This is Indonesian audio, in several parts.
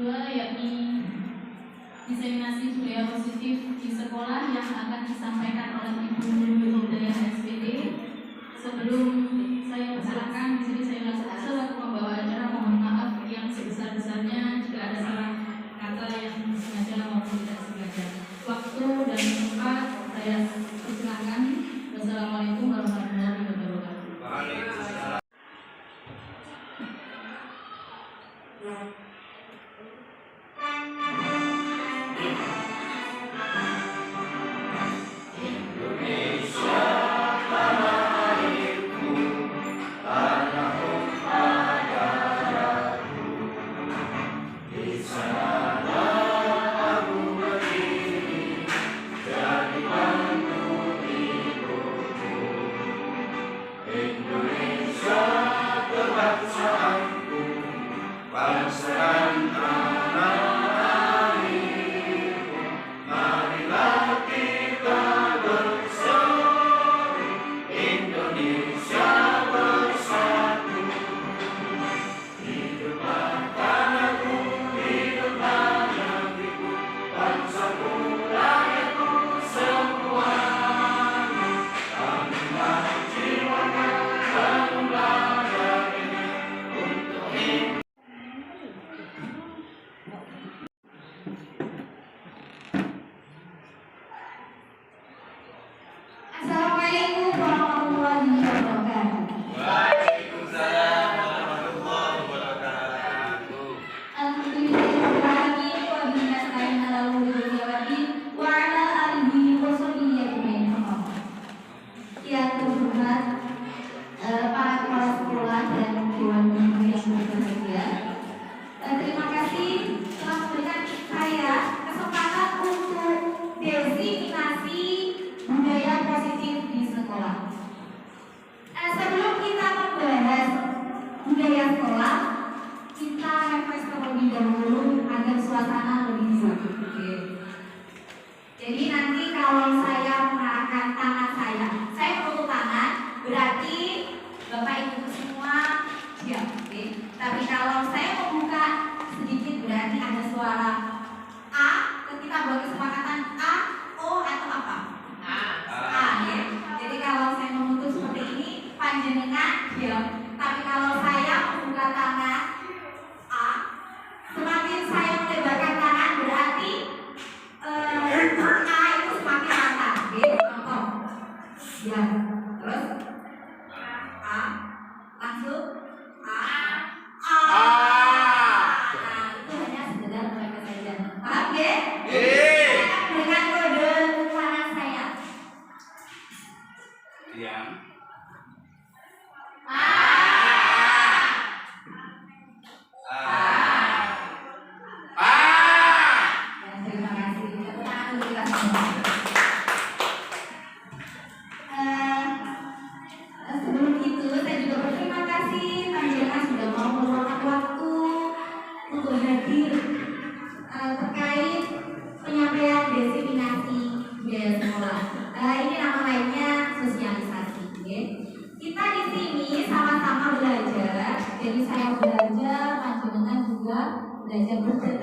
kedua yakni diseminasi budaya positif di sekolah yang akan disampaikan oleh Ibu Nurul Hidayah SPD. Sebelum saya persilakan, di sini saya selaku membawa acara mohon maaf yang sebesar-besarnya jika ada salah kata yang sengaja maupun tidak sengaja. Waktu dan tempat saya persilakan. Wassalamualaikum warahmatullahi wabarakatuh. Waalaikumsalam.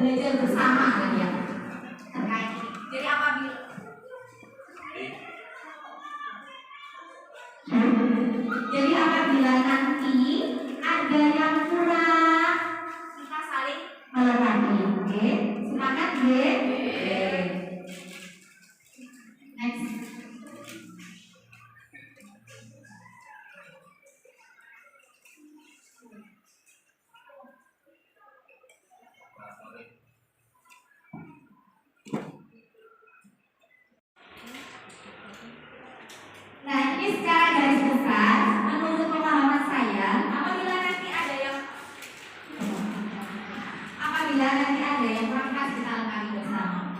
Belajar bersama ya terkait. Jadi apabila nanti ada yang kurang, kita saling melengkapi. Oke, semangat ya. Next. Nah, ini secara garis besar, menurut pemahaman saya, apabila nanti ada yang kurang pas, kita lengkapi bersama.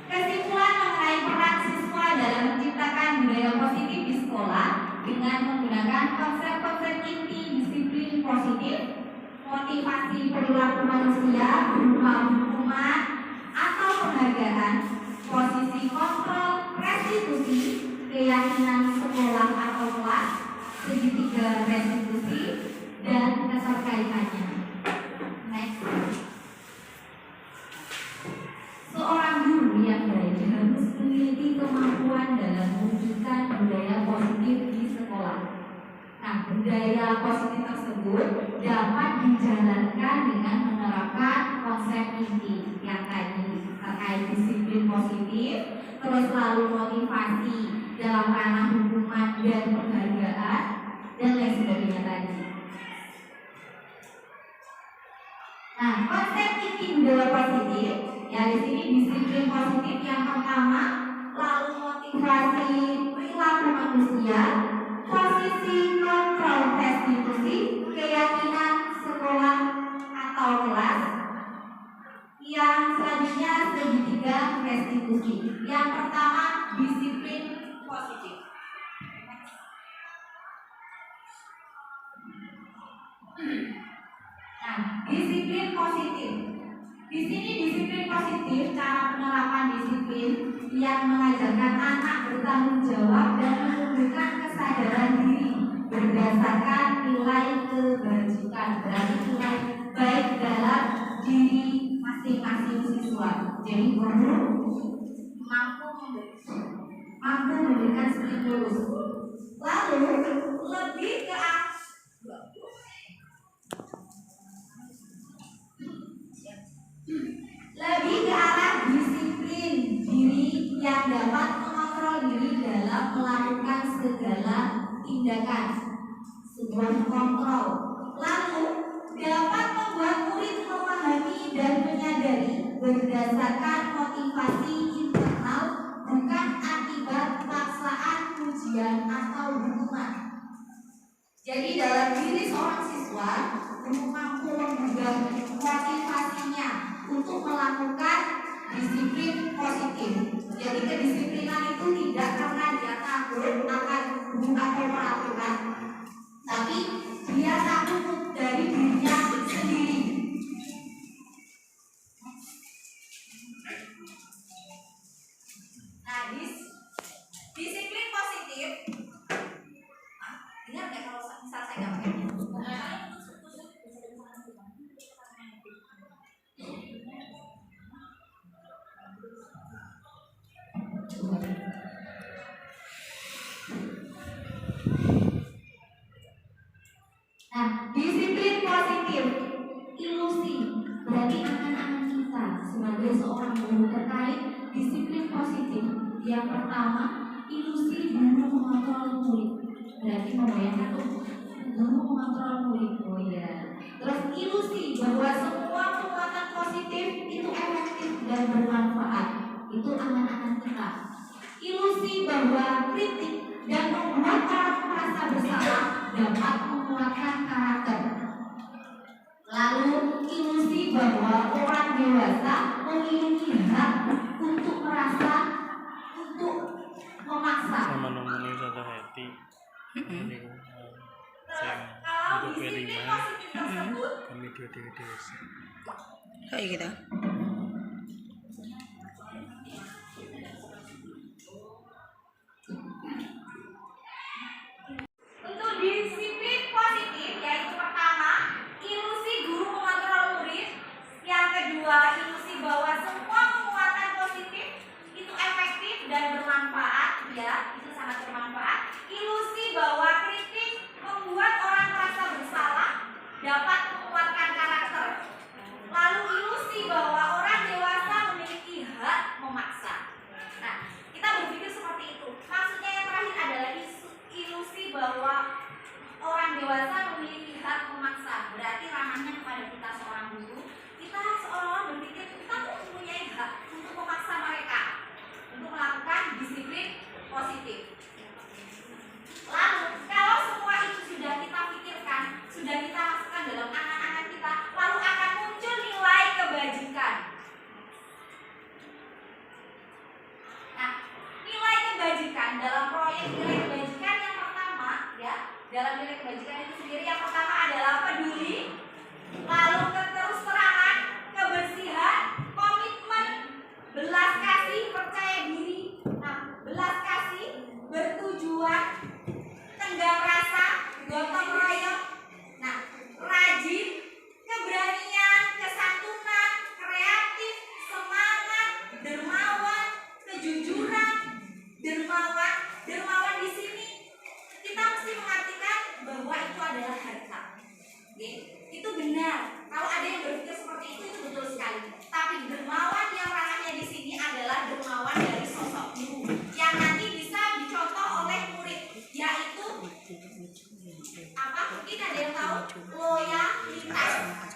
Kesimpulan mengenai peran siswa dalam menciptakan budaya positif di sekolah dengan menggunakan konsep-konsep inti disiplin positif, motivasi perilaku manusia berupa hukuman atau penghargaan, posisi kontrol, restitusi, keyakinan sekolah atau kelas, segitiga restitusi, dan keterkaitannya. Next. tersebut dapat dijalankan dengan menerapkan konsep inti yang tadi terkait disiplin positif, terus lalu motivasi dalam ranah hukuman dan penghargaan dan lain sebagainya tadi. Nah, konsep inti budaya positif ya di sini disiplin positif yang pertama, lalu motivasi perilaku manusia, posisi kontrol restitusi, keyakinan sekolah atau kelas. Yang selanjutnya segitiga restitusi. Yang pertama disiplin positif. Nah, disiplin positif. Di sini disiplin positif cara penerapan disiplin yang mengajarkan anak bertanggung jawab dan menumbuhkan kesadaran diri berdasarkan nilai kebajikan. Berarti nilai baik dalam diri masing-masing siswa. Jadi guru mampu memberikan stimulus. Lalu lebih ke arah disiplin diri yang dapat mengontrol diri dalam melakukan segala tindakan, sebuah kontrol. Lalu dapat membuat murid memahami dan menyadari berdasarkan motivasi internal, bukan akibat paksaan, ujian atau hukuman. Jadi dalam diri seorang siswa mampu menggugah motivasinya untuk melakukan disiplin positif. Jadi kedisiplinan itu tidak karena dia takut akan guru atau peraturan, tapi dia takut dari dirinya sendiri. Nah, disiplin positif. Ingat nggak kalau misal saya nggak pakai Nah, disiplin positif, ilusi, berarti angan-angan kita sebagai seorang guru terkait disiplin positif. Yang pertama, ilusi guru mengontrol murid, berarti membayangkan guru mengontrol murid. Oh iya. Terus ilusi bahwa semua penguatan positif itu efektif dan bermanfaat, itu angan-angan kita. Ilusi bahwa kritik dan membuat orang merasa bersalah dapat menguatkan karakter. Lalu ilusi bahwa orang dewasa memiliki hak untuk merasa, untuk memaksa. Sama nomornya satu hati. Ini saya untuk kelima kami dua kayak gitu. Untuk disiplin positif yaitu pertama, ilusi guru mengontrol murid. Yang kedua, ilusi bahwa semua penguatan positif itu efektif dan bermanfaat, ya, itu sangat bermanfaat. Ilusi bahwa kritik membuat orang merasa bersalah dapat menguatkan karakter. Lalu ilusi bahwa orang dewasa memiliki hak memaksa. Nah, kita berpikir seperti itu. Maksudnya yang terakhir adalah ilusi bahwa orang dewasa memiliki hak memaksa. Berarti ranahnya kepada kita seorang guru. Kita seolah-olah berpikir kita tuh mempunyai hak untuk memaksa mereka untuk melakukan disiplin positif. Lalu kalau semua itu sudah kita pikirkan, sudah kita masukkan dalam angan-angan kita, lalu akan muncul nilai kebajikan. Nah, nilai kebajikan dalam proyek nilai kebajikan yang pertama, ya, dalam nilai kebajikan itu sendiri yang pertama adalah peduli, lalu keterus-terangan, kebersihan, komitmen, belas kasih, percaya diri. Nah, belas kasih, bertujuan, tenggang rasa, gotong royong. Nah, rajin, keberanian, kesantunan, kreatif, semangat, dermawan, kejujuran, dermawan. Dermawan di sini kita mesti mengartikan bahwa itu adalah harta. Oke, itu benar. Kalau ada yang berpikir seperti itu betul sekali. Tapi dermawan yang ranahnya di sini adalah dermawan dari sosok guru yang nanti bisa dicontoh oleh murid, yaitu apa? Mungkin ada yang tahu loyalitas.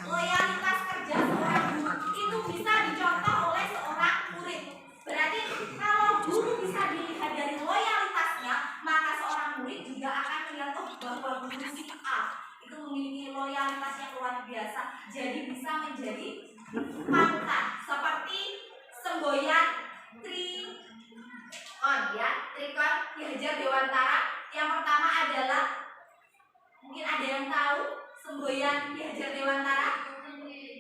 Loyalitas kerja seorang guru itu bisa dicontoh oleh seorang murid. Berarti kalau guru bisa dilihat dari loyalitasnya, maka seorang murid juga akan melihat bahwa guru si A itu memiliki loyalitas yang luar biasa, jadi bisa menjadi panutan seperti semboyan Trikon Ki Hajar Dewantara. Yang pertama adalah, mungkin ada yang tahu semboyan Ki Hajar Dewantara,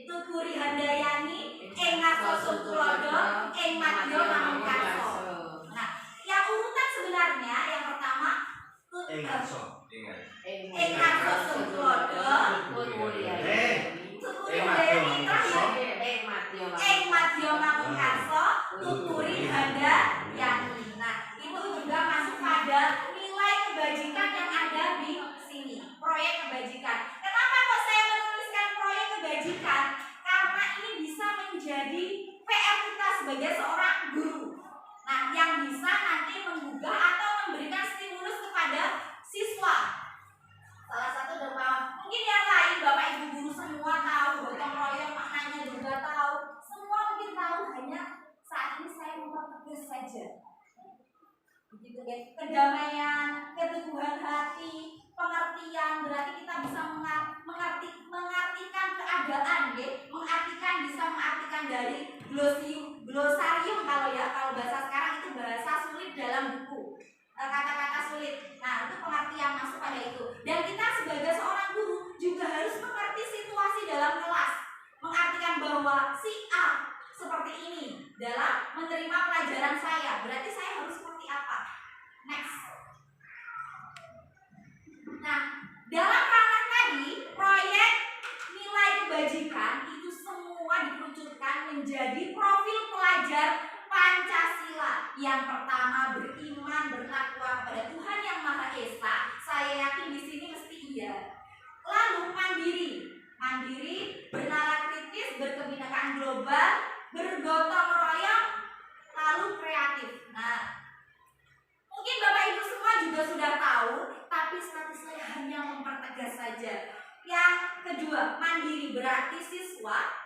Tuturi Handayani ing ngaso Tulodo ing madya manungkarso. Nah, yang urutan sebenarnya yang pertama ing ngaso Tulodo Tuturi Handayani terakhir ing madya manungkarso Tuturi Handayani. Nah, itu juga masuk pada nilai kebajikan yang ada di sini, proyek kebajikan. Kenapa kok saya menuliskan proyek kebajikan? Karena ini bisa menjadi PR kita sebagai seorang guru. Nah, yang bisa nanti menggugah atau memberikan stimulus kepada siswa. Salah satu dermawan. Mungkin yang lain Bapak Ibu guru semua tahu, gotong royong maknanya juga tahu. Semua mungkin tahu, hanya saat ini saya mempertegas saja. Begitu guys, kedamaian, keteguhan hati, pengertian, berarti kita bisa mengartikan keadaan, ya. Bisa mengartikan dari glosarium kalau bahasa sekarang itu bahasa sulit dalam buku, kata-kata sulit. Nah, itu pengertian masuk pada itu. Dan kita sebagai seorang guru juga harus mengerti situasi dalam kelas, mengartikan bahwa si A seperti ini dalam menerima pelajaran saya, berarti saya harus seperti apa. Next. Nah, dalam ranah tadi, proyek nilai kebajikan itu semua dikerucutkan menjadi profil pelajar Pancasila. Yang pertama, beriman, bertakwa kepada Tuhan Yang Maha Esa. Saya yakin di sini mesti iya. Lalu mandiri, bernalar kritis, berkebinekaan global, bergotong royong, lalu kreatif. Nah, mungkin Bapak Ibu semua juga sudah tahu, tapi saya hanya mempertegas saja. Yang kedua, mandiri berarti siswa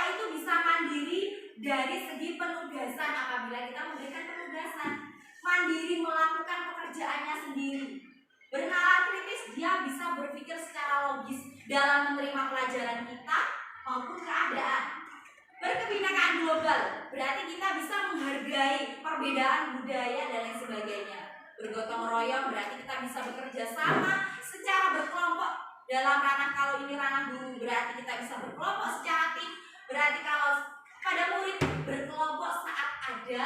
itu bisa mandiri dari segi penugasan. Apabila kita memberikan penugasan, mandiri melakukan pekerjaannya sendiri. Bernalar kritis, dia bisa berpikir secara logis dalam menerima pelajaran kita maupun keadaan. Berkebinekaan global berarti kita bisa menghargai perbedaan budaya dan lain sebagainya. Bergotong royong berarti kita bisa bekerja sama secara berkelompok. Dalam ranah, kalau ini ranah guru, berarti kita bisa berkelompok secara tim. Berarti kalau pada murid, berkelompok saat ada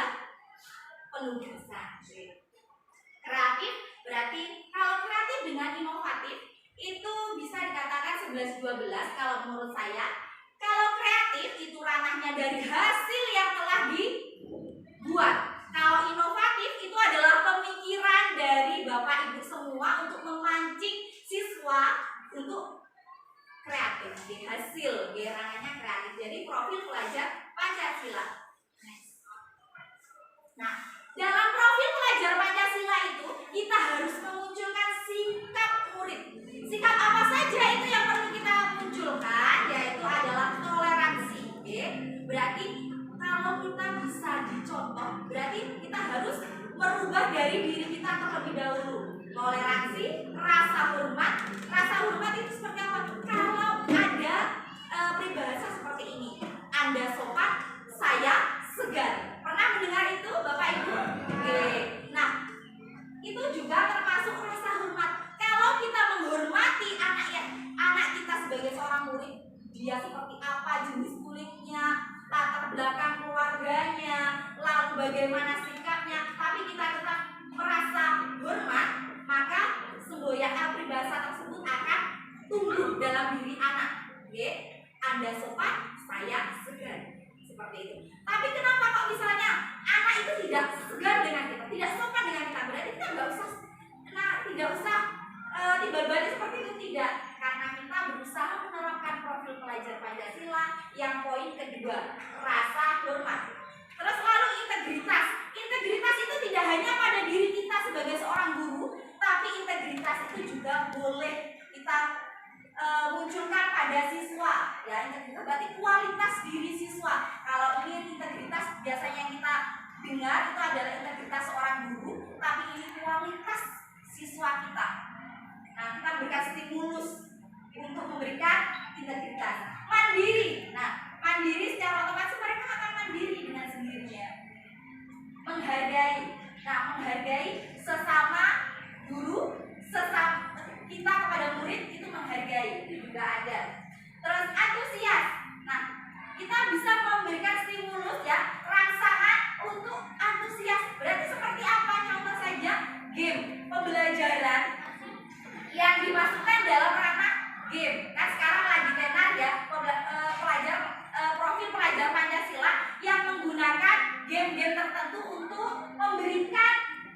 penugasan. Kreatif berarti, kalau kreatif dengan inovatif itu bisa dikatakan 11-12 kalau menurut saya. Kalau kreatif itu ranahnya dari hasil yang telah dibuat. Kalau inovatif itu adalah pemikiran dari Bapak Ibu semua untuk memancing siswa untuk kreatif. Hasil ranahnya kreatif. Jadi profil pelajar Pancasila. Nah, dalam profil pelajar Pancasila itu kita harus memunculkan sikap murid. Sikap apa saja itu yang perlu kita munculkan, yaitu adalah toleransi. Berarti kalau kita bisa dicontoh, berarti kita harus merubah dari diri kita terlebih dahulu. Toleransi, rasa hormat. Rasa hormat itu seperti apa? Kalau ada peribahasa seperti ini, Anda sopan, saya segan. Pernah mendengar itu Bapak Ibu? Oke. Nah, itu juga termasuk rasa hormat. Kalau kita menghormati anak kita sebagai seorang murid, dia seperti apa jenis kulitnya, latar belakang keluarganya, lalu bagaimana sikapnya, tapi kita tetap merasa hormat, maka semboyan peribahasa tersebut akan tumbuh dalam diri anak. Anda sopan, saya segan. Seperti itu. Tapi kenapa kok misalnya anak itu tidak segan dengan kita, tidak sopan dengan kita, berarti kita tidak usah tiba-tiba seperti itu, tidak. Karena kita berusaha ya. Integritas berarti kualitas diri siswa. Kalau ini integritas biasanya kita dengar itu adalah integritas seorang guru, tapi ini kualitas siswa kita. Nah, kita berikan stimulus untuk memberikan integritas. Mandiri. Nah, mandiri secara otomatis mereka akan mandiri dengan sendirinya. Menghargai. Nah, menghargai sesama guru, sesama kita kepada murid itu menghargai juga ada. Terus antusias. Nah, kita bisa memberikan stimulus ya, rangsangan untuk antusias. Berarti seperti apa? Contoh saja game, pembelajaran yang dimasukkan dalam ranah game. Kan sekarang lagi tenar ya, profil pelajar Pancasila yang menggunakan game-game tertentu untuk memberikan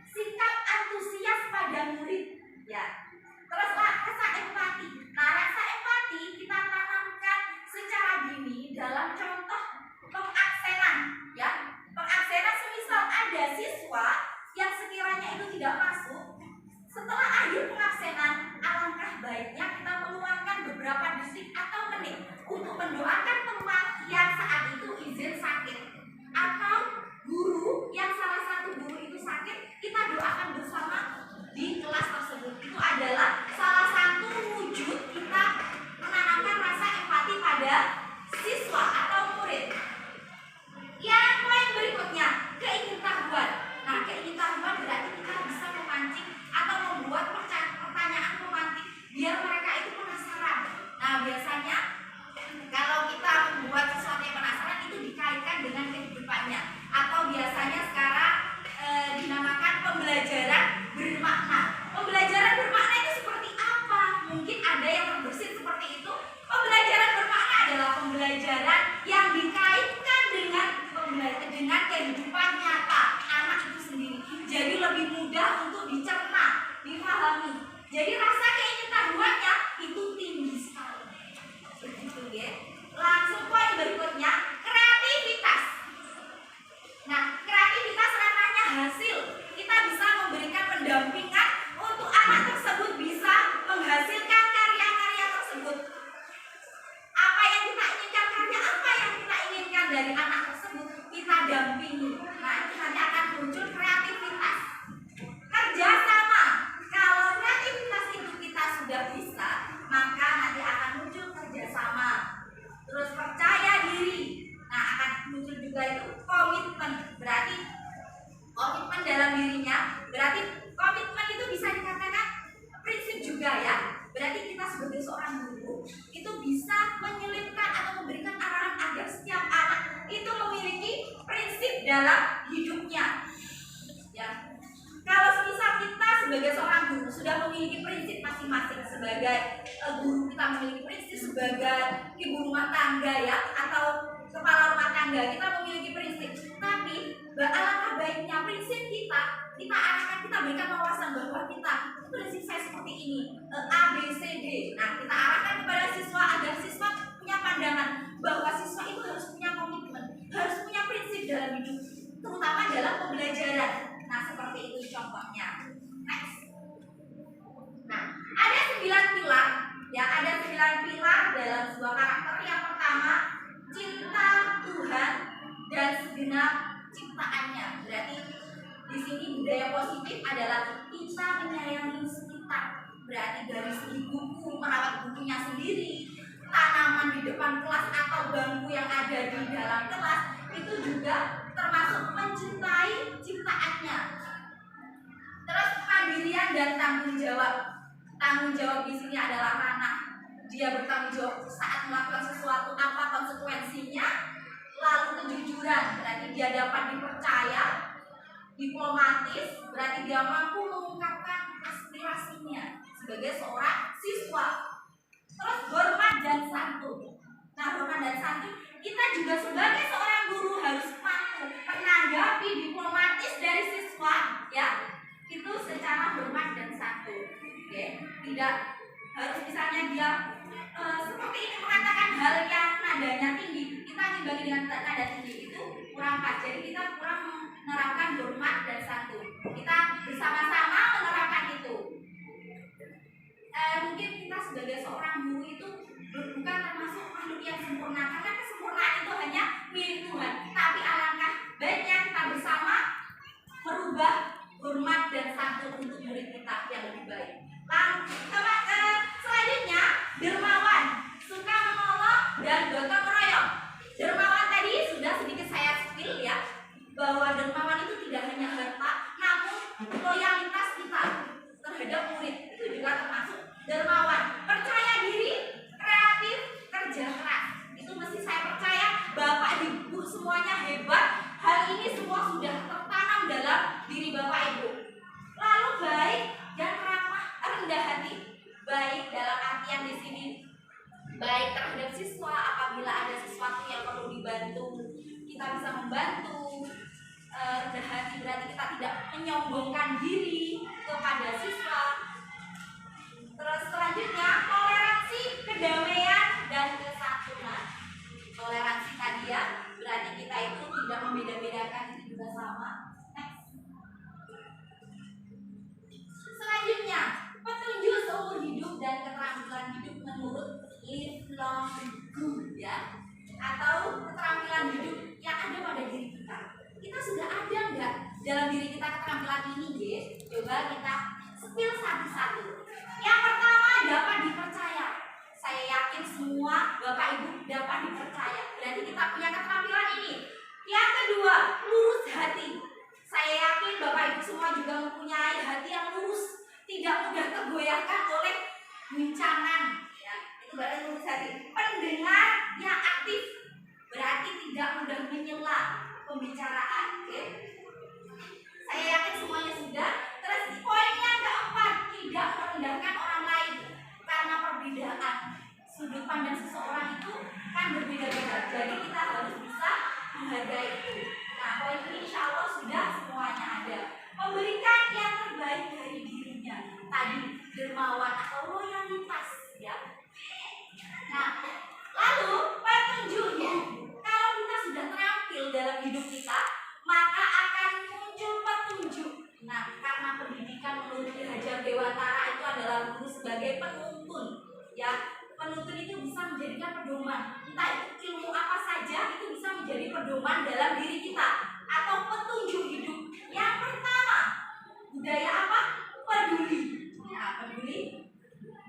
sikap antusias pada murid ya. Terus rasa empati. Nah, rasa empati kita tanamkan secara dini dalam contoh pengaksenan ya. Pengaksenan semisal ada siswa yang sekiranya itu tidak masuk, setelah akhir pengabsenan, alangkah baiknya kita meluangkan beberapa detik atau menit untuk mendoakan teman yang saat itu izin sakit, atau guru yang salah satu guru itu sakit, kita doakan bersama di kelas tersebut. Itu adalah salah satu wujud kita menanamkan rasa empati pada siswa atau murid. Yang poin berikutnya, keingintahuan. Nah, keingintahuan berarti kita bisa memancing atau membuat pertanyaan romantik biar mereka itu penasaran. Nah, biasanya kalau kita membuat sesuatu yang penasaran itu dikaitkan dengan kehidupannya, atau biasanya sekarang dinamakan pembelajaran bermakna. Pembelajaran bermakna itu seperti apa? Mungkin ada yang terbesit seperti itu. Pembelajaran bermakna adalah pembelajaran yang dikaitkan dengan kehidupan nyata anak itu sendiri. Jadi lebih mudah untuk dicerna, dipahami. Jadi rasa keingintahuannya itu tinggi sekali. Begitu ya. Langsung poin berikutnya, kreativitas. Nah, kreativitas ranahnya hasil. Kita bisa memberikan pendampingan untuk anak tersebut bisa menghasilkan karya-karya tersebut. Apa yang kita inginkan, karya apa yang kita inginkan dari anak tersebut, kita dampingi. Nah, itu nanti akan muncul kreativitas. Kerjasama. Kalau kreativitas itu kita sudah bisa, maka nanti akan muncul kerjasama. Terus percaya diri. Nah, akan muncul juga itu komitmen. Berarti komitmen dalam dirinya. Berarti komitmen itu bisa dikatakan prinsip juga ya. Berarti kita sebagai seorang guru itu bisa menyelipkan atau memberikan arahan agar setiap anak itu memiliki prinsip dalam hidupnya. Ya. Kalau misal kita sebagai seorang guru sudah memiliki prinsip masing-masing, sebagai guru kita memiliki prinsip, sebagai ibu rumah tangga ya, atau kepala rumah tangga kita memiliki prinsip. Tapi alangkah baiknya prinsip kita arahkan, kita berikan wawasan bahwa prinsip saya seperti ini, A, B, C, D. Nah, kita arahkan kepada siswa agar siswa punya pandangan bahwa siswa itu harus punya komitmen, harus punya prinsip dalam hidup, terutama dalam pembelajaran. Nah, seperti itu contohnya. Next. Nah, ada 9 pilar ya, ada 9 pilar dalam sebuah karakter. Yang pertama, cinta Tuhan dan segenap ciptaannya. Berarti di sini budaya positif adalah kita menyayangi sekitar. Berarti dari segi buku, merawat bukunya sendiri, tanaman di depan kelas atau bangku yang ada di dalam kelas, itu juga termasuk mencintai ciptaannya. Terus kemandirian dan tanggung jawab. Tanggung jawab di sini adalah ranah dia bertanggung jawab saat melakukan sesuatu, apa konsekuensinya. Lalu kejujuran, berarti dia dapat dipercaya. Diplomatis, berarti dia mampu mengungkapkan aspirasinya sebagai seorang siswa. Terus hormat dan santun. Nah, hormat dan santun kita juga sebagai seorang guru harus mampu menanggapi diplomatis dari siswa ya, itu secara hormat dan santun. Oke, tidak harus misalnya dia seperti ini mengatakan hal yang nadanya tinggi, kita imbangi dengan nada tinggi, itu kurang pas. Jadi kita kurang menerapkan hormat dan santun. Kita bersama-sama menerapkan itu. Mungkin kita sebagai seorang guru itu bukan termasuk makhluk yang sempurna. baik terhadap siswa. Apabila ada sesuatu yang perlu dibantu, kita bisa membantu. Rendah hati berarti kita tidak menyombongkan diri kepada siswa. Terus selanjutnya, toleransi, kedamaian, dan kesatuan. Toleransi tadi ya, berarti kita itu tidak membeda-bedakan, itu juga sama. Next. Selanjutnya, petunjuk seumur hidup dan keterampilan hidup menurut lifelong goal ya, atau keterampilan hidup yang ada pada diri kita. Kita sudah ada nggak dalam diri kita keterampilan ini, guys? Coba kita spill satu-satu. Yang pertama, dapat dipercaya. Saya yakin semua Bapak Ibu dapat dipercaya. Berarti kita punya keterampilan ini. Yang kedua, lurus hati. Saya yakin Bapak Ibu semua juga mempunyai hati yang lurus, tidak mudah tergoyahkan oleh guncangan. Ya, itu berarti lurus hati. Pendengar yang aktif, berarti tidak mudah menyela pembicaraan. Oke? Saya yakin semuanya sudah. Terus poin yang keempat, tidak merendahkan orang lain karena perbedaan sudut pandang seseorang itu kan berbeda-beda. Jadi kita harus bisa menghargai itu. Nah, poin ini insya Allah sudah semuanya ada. Memberikan yang terbaik dari dirinya. Tadi dermawan atau loyalitas ya. Nah, lalu petunjuk hidup. Kalau kita sudah terampil dalam hidup kita, maka akan muncul petunjuk. Nah, karena pendidikan menurut Ki Hajar Dewantara itu adalah guru sebagai penuntun ya. Penuntun itu bisa menjadikan pedoman. Entah itu ilmu apa saja, itu bisa menjadi pedoman dalam diri kita atau petunjuk hidup. Yang pertama, budaya apa? Peduli. Ya, peduli.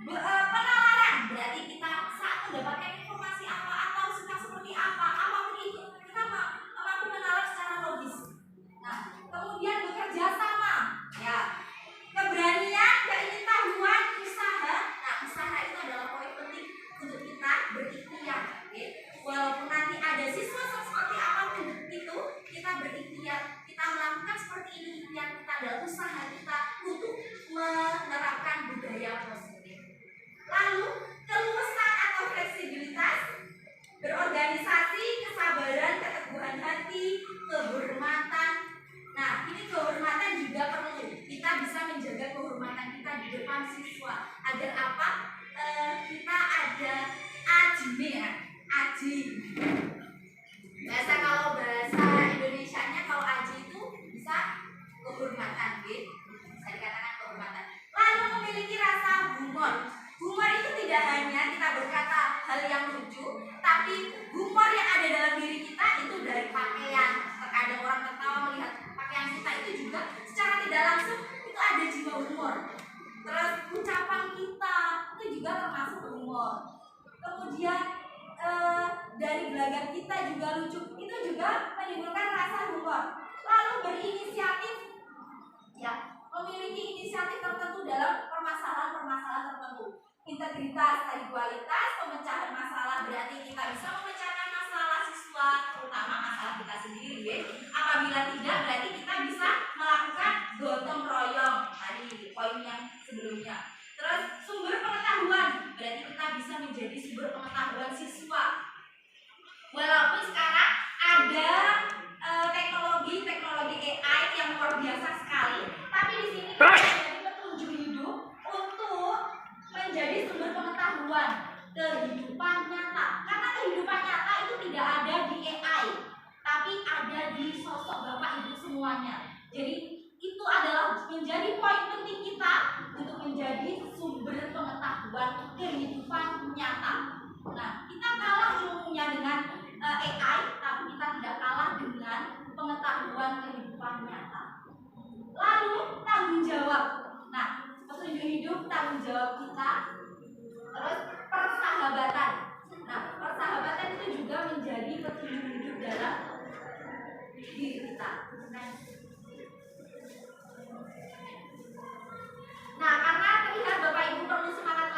Penalaran, berarti kita saat mendapatkan informasi apa atau suka seperti apa, apapun itu, kita mampu menalar secara logis. Nah, kemudian bekerja sama, ya. Keberanian, keingintahuan, usaha. Nah, usaha itu adalah poin penting untuk kita berikhtiar. Oke? Walaupun nanti ada siswa seperti apapun itu, kita berikhtiar, kita melakukan seperti ini, yang kita ada usaha kita untuk menerapkan budaya positif. Lalu, keluasan atau fleksibilitas, berorganisasi, kesabaran, keteguhan hati, kehormatan. Nah, ini kehormatan juga perlu. Kita bisa menjaga kehormatan kita di depan siswa. Agar apa? Kita ada ajine ya. Aji. Kalau bahasa Indonesianya kalau aji itu bisa kehormatan, gitu. Bisa dikatakan kehormatan. Lalu memiliki rasa humor. Humor itu tidak hanya kita berkata hal yang lucu, tapi humor yang ada dalam diri kita itu dari pakaian. Terkadang orang tertawa melihat pakaian kita itu juga secara tidak langsung itu ada jiwa humor. Terus ucapan kita itu juga termasuk humor. Kemudian dari gelagat kita juga lucu, itu juga menimbulkan rasa humor. Lalu berinisiatif, ya, memiliki inisiatif tertentu dalam permasalahan-permasalahan tertentu. Integritas tadi kualitas, pemecahan masalah berarti kita bisa memecahkan masalah siswa, terutama masalah kita sendiri. Ya. Apabila tidak, berarti kita bisa melakukan gotong royong tadi poin yang sebelumnya. Terus sumber pengetahuan, berarti kita bisa menjadi sumber pengetahuan siswa. Walaupun sekarang ada teknologi AI yang luar biasa sekali, tapi di sini kita menjadi petunjuk hidup untuk menjadi sumber pengetahuan kehidupan nyata. Karena kehidupan nyata itu tidak ada di AI, tapi ada di sosok Bapak Ibu semuanya. Jadi itu adalah menjadi poin penting kita untuk menjadi sumber pengetahuan kehidupan nyata. Nah, kita kalah ilmunya dengan AI, tapi kita tidak kalah dengan pengetahuan kehidupan nyata. Lalu tanggung jawab. Nah, petunjuk hidup, tanggung jawab kita. Terus persahabatan. Nah, persahabatan itu juga menjadi petunjuk hidup dalam diri kita. Nah, karena terlihat Bapak Ibu perlu semangat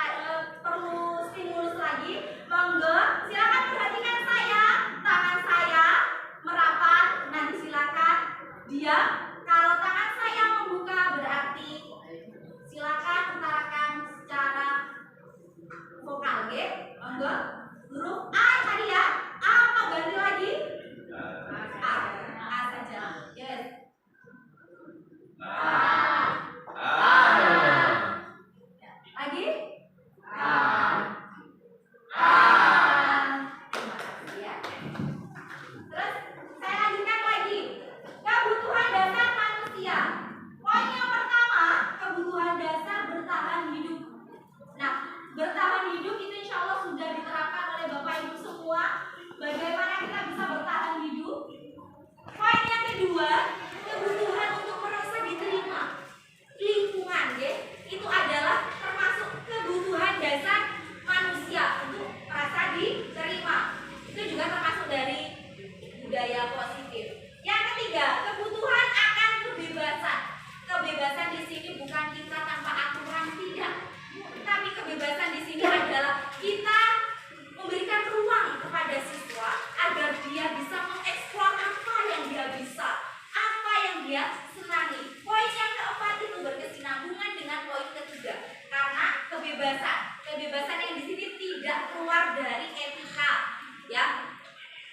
perlu stimulus lagi, monggo silakan perhatikan saya, tangan saya merapat. Nanti silakan diam. Kalau tangan saya membuka berarti silakan utarakan secara ke huruf A tadi ya. A apa ganti lagi? A saja. Yes. Lagi? Ya. Terus saya lanjutkan lagi. Kebutuhan dasar manusia. Poin yang pertama, kebutuhan dasar bertahan hidup. Nah, bertahan hidup itu insya Allah sudah diterapkan oleh Bapak Ibu semua. Bagaimana kita bisa bertahan hidup? Poin yang kedua, kebutuhan untuk merasa diterima. Lingkungan, ya, itu adalah termasuk kebutuhan dasar manusia untuk merasa diterima. Itu juga termasuk dari budaya positif. Yang ketiga, kebutuhan akan kebebasan. Kebebasan di sini bukan kita tanpa aturan, tidak. Tapi kebebasan di sini adalah kita memberikan ruang kepada siswa agar dia bisa mengeksplor apa yang dia bisa, apa yang dia senangi. Poin yang keempat itu berkesinambungan dengan poin ketiga, karena kebebasan yang di sini tidak keluar dari etika, ya.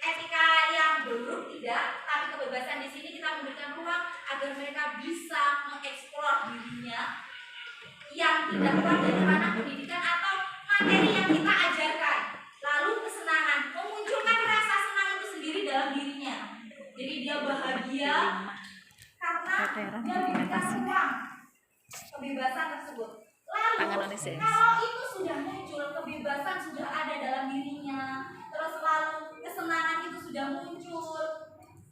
Etika yang buruk tidak, tapi kebebasan di sini kita memberikan ruang agar mereka bisa mengeksplor dirinya yang tidak keluar dari ranah pendidikan atau materi yang kita ajarkan. Lalu kesenangan, memunculkan rasa senang itu sendiri dalam dirinya. Jadi dia bahagia karena dia diberikan ruang kebebasan tersebut. Lalu kalau itu sudah muncul, kebebasan sudah ada dalam dirinya, terus lalu kesenangan itu sudah muncul,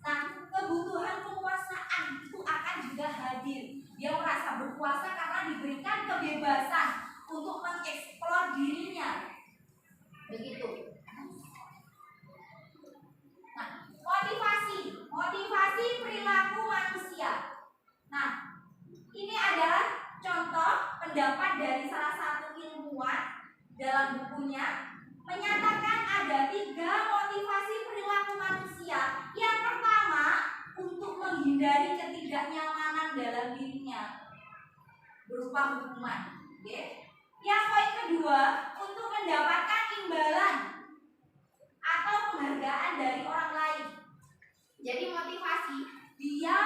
nah kebutuhan penguasaan itu akan juga hadir. Dia merasa berkuasa karena diberikan kebebasan untuk mengeksplor dirinya. Begitu. Nah, motivasi perilaku manusia. Nah, ini adalah contoh pendapat dari salah satu ilmuwan dalam bukunya menyatakan ada 3 motivasi perilaku manusia. Yang pertama, untuk menghindari ketidaknyamanan dalam dirinya berupa hukuman. Okay? Yang poin kedua, untuk mendapatkan imbalan atau penghargaan dari orang lain. Jadi motivasi dia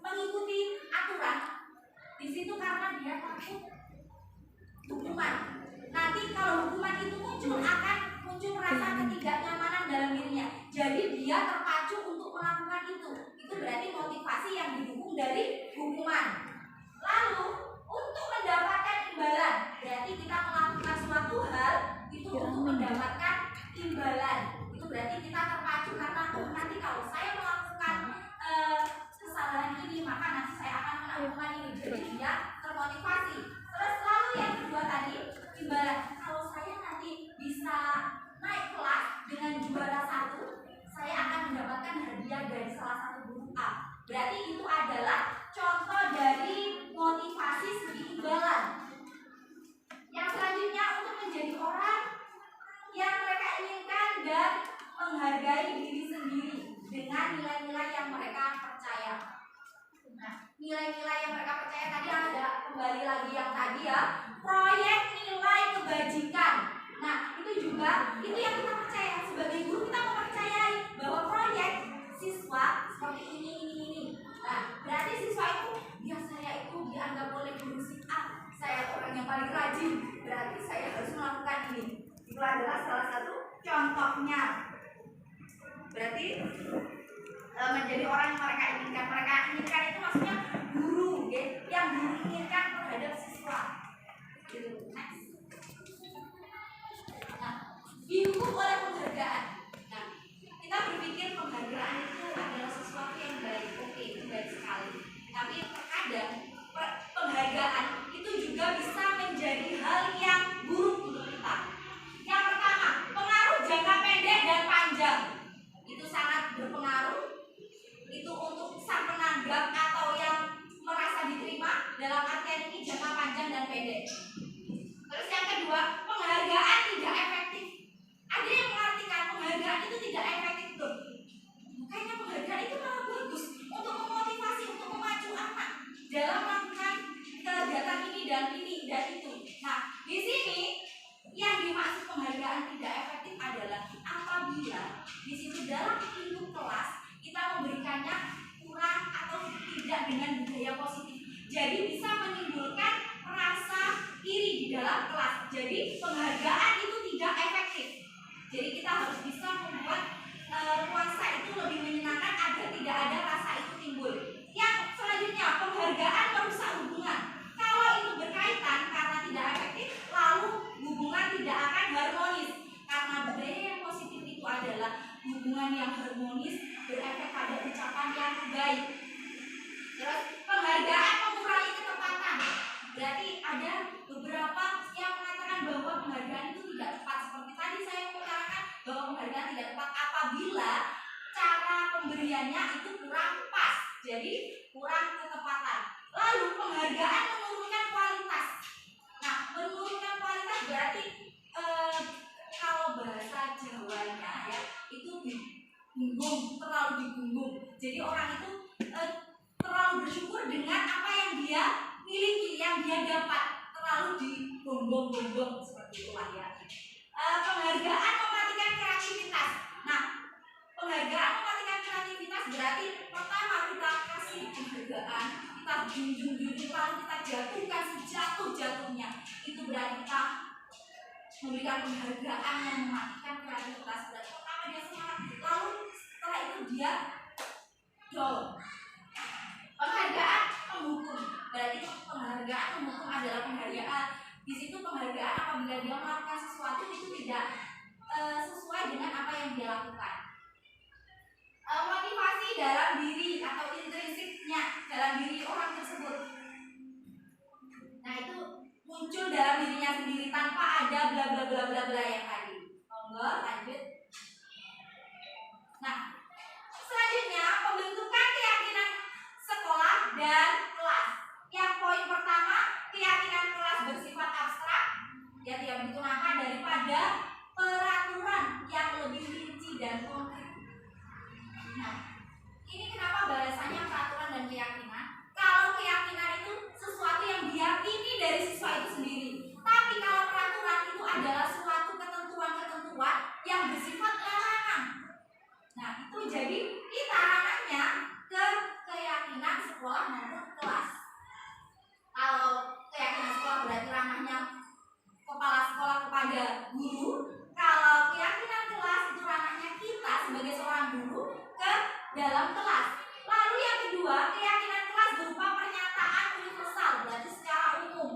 mengikuti aturan di situ karena dia takut hukuman. Nanti kalau hukuman itu muncul akan muncul rasa ketidaknyamanan dalam dirinya. Jadi dia terpacu untuk melakukan itu. Itu berarti motivasi yang didukung dari hukuman. Lalu untuk mendapatkan imbalan, berarti kita melakukan suatu hal itu untuk mendapatkan imbalan. Itu berarti kita terpacu karena nanti kalau saya melakukan kesalahan ini maka nanti saya akan melakukan ini. Jadi dia termotivasi. Terus lalu yang kedua tadi imbalan. Kalau saya nanti bisa naik kelas dengan juara 1, saya akan mendapatkan hadiah dari salah satu guru A. Berarti itu adalah contoh dari motivasi segi imbalan. Yang selanjutnya untuk menjadi orang yang mereka inginkan dan menghargai diri sendiri dengan nilai-nilai yang mereka percaya. Nah, nilai-nilai yang mereka percaya tadi ada, kembali lagi yang tadi ya, proyek nilai kebajikan. Nah, itu juga itu yang kita percaya sebagai guru, kita mempercayai bahwa proyek siswa seperti ini. Nah, berarti siswa itu ya saya itu dianggap oleh guru si A, saya orang yang paling rajin, berarti saya harus melakukan ini. Itu adalah salah satu contohnya. Berarti menjadi orang yang mereka inginkan. Mereka inginkan itu maksudnya guru, ya, yang guru inginkan terhadap siswa. Gitu. Next. Nah, dihukum oleh penghargaan. Nah, kita berpikir penghargaan itu adalah sesuatu yang baik. Oke, itu baik sekali. Tapi terkadang penghargaan itu juga bisa menjadi hal yang buruk untuk kita. Yang pertama, pengaruh jangka pendek dan penghargaan tidak efektif adalah apabila di situ dalam lingkup kelas kita memberikannya kurang atau tidak dengan budaya positif. Jadi bisa menimbulkan rasa iri di dalam kelas. Jadi penghargaan itu tidak efektif. Jadi kita harus bisa membuat nuansa itu lebih menyenangkan agar tidak ada rasa itu timbul. Yang selanjutnya, penghargaan merusak hubungan. Kalau itu berkaitan karena tidak efektif, lalu hubungan tidak akan harmonis. Karena budaya yang positif itu adalah hubungan yang harmonis, berefek pada ucapan yang baik. Terus penghargaan mengurangi ketepatan. Berarti ada beberapa yang mengatakan bahwa penghargaan itu tidak tepat. Seperti tadi saya mengatakan bahwa penghargaan tidak tepat apabila cara pemberiannya itu kurang pas, jadi kurang ketepatan. Lalu penghargaan menurunkan kualitas. Nah, menurunkan kualitas berarti kalau bahasa Jawanya ya itu digunggung, terlalu digunggung. Jadi orang itu terlalu bersyukur dengan apa yang dia miliki, yang dia dapat, terlalu digonggong-gonggong seperti itulah ya. Penghargaan mematikan kreativitas. Nah, penghargaan mematikan kreativitas berarti pertama kita kasih penghargaan, kita junjung-junjung, lalu kita jatuhkan sejatuh-jatuhnya. Itu berarti kita memberikan penghargaan yang mematikan kreativitas. Berarti pertama dia semangat, lalu setelah itu dia down. Penghargaan penghukum, berarti penghargaan penghukum adalah penghargaan. Di situ penghargaan apabila dia melakukan sesuatu itu tidak sesuai dengan apa yang dia lakukan. Motivasi dalam diri atau intrinsiknya dalam diri orang tersebut. Nah, itu muncul dalam dirinya sendiri tanpa ada bla bla bla bla bla yang tadi. Monggo lanjut. Nah, selanjutnya pembentukan keyakinan sekolah dan kelas. Yang poin pertama, keyakinan kelas bersifat abstrak, ya tidak begitu nakal daripada peraturan yang lebih rinci dan konkret. Nah, ini kenapa bahasanya peraturan dan keyakinan? Kalau keyakinan itu sesuatu yang diyakini dari siswa itu sendiri. Tapi kalau peraturan itu adalah suatu ketentuan-ketentuan yang bersifat larangan. Nah, itu jadi kita ranahnya ke keyakinan sekolah maupun kelas. Kalau keyakinan sekolah berarti ranahnya kepala sekolah kepada guru. Kalau keyakinan kelas itu ranahnya kita sebagai seorang guru ke dalam kelas. Lalu yang kedua, keyakinan kelas berupa pernyataan universal, berarti secara umum.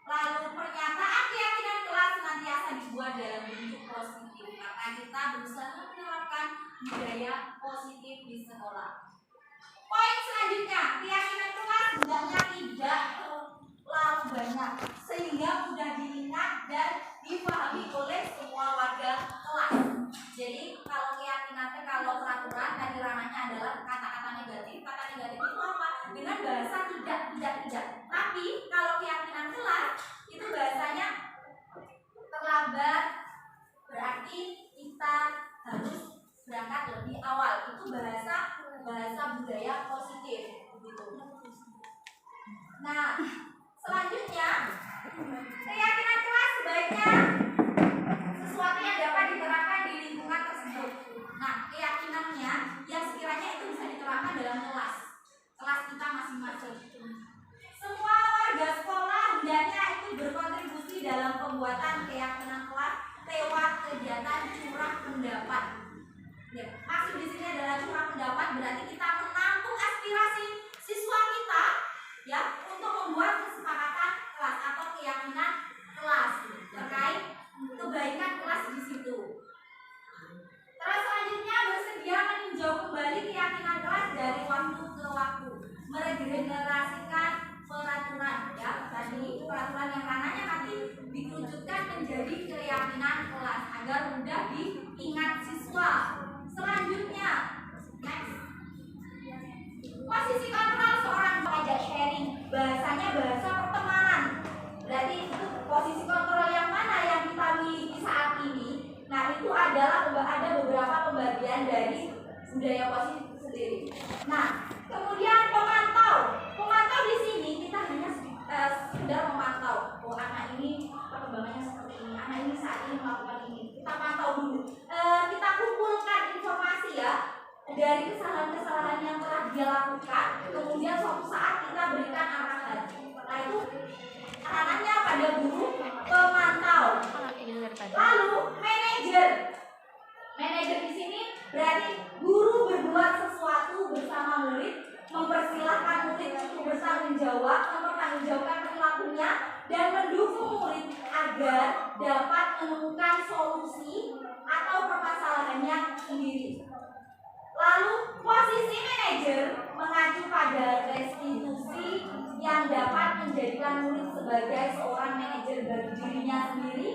Lalu pernyataan keyakinan kelas senantiasa dibuat dalam bentuk positif karena kita berusaha menerapkan budaya positif di sekolah. Poin selanjutnya, keyakinan kelas hendaknya tidak terlalu banyak sehingga mudah diingat dan dipahami oleh semua warga kelas. Jadi kalau keyakinan, kalau peraturan tadi ranahnya adalah kata-kata negatif. Kata negatif itu apa? Dengan bahasa tidak. Tapi kalau keyakinan kelas itu bahasanya terlambat, berarti kita harus berangkat lebih awal. Itu bahasa budaya positif begitu. Nah, selanjutnya keyakinan kelas sebaiknya sesuatu yang dapat diterapkan di lingkungan tersebut. Nah, keyakinannya yang sekiranya itu bisa diterapkan dalam kelas kita masing-masing. Semua warga sekolah hendaknya itu berkontribusi dalam pembuatan keyakinan kelas lewat kegiatan curah pendapat. Ya, maksud di sini adalah curah pendapat berarti kita menampung aspirasi siswa kita ya untuk membuat kesepakatan kelas atau keyakinan kelas terkait kebaikan kelas di situ. Terus selanjutnya bersedia meninjau kembali keyakinan kelas dari waktu ke waktu, meregenerasikan peraturan ya tadi peraturan yang ranahnya nanti dikerucutkan menjadi keyakinan kelas agar mudah diingat siswa. Selanjutnya, next. Posisi kontrol seorang pengajak sharing, bahasanya bahasa pertemanan. Berarti itu posisi kontrol yang mana yang kita miliki saat ini. Nah, itu adalah ada beberapa pembagian dari budaya positif itu sendiri. Nah, kemudian pemantau di sini kita hanya sekedar memantau. Oh, anak ini perkembangannya seperti ini, anak ini saat ini melakukan dari kesalahan-kesalahan yang telah dia lakukan, kemudian suatu saat kita berikan arahan. Nah itu aranannya pada guru pemantau. Lalu manajer. Manajer di sini berarti guru berbuat sesuatu bersama murid, mempersilahkan murid untuk bertanggung jawab, mempertanggungjawabkan perilakunya, dan mendukung murid agar dapat menemukan solusi atau permasalahannya sendiri. Lalu posisi manajer mengacu pada restitusi yang dapat menjadikan murid sebagai seorang manajer bagi dirinya sendiri,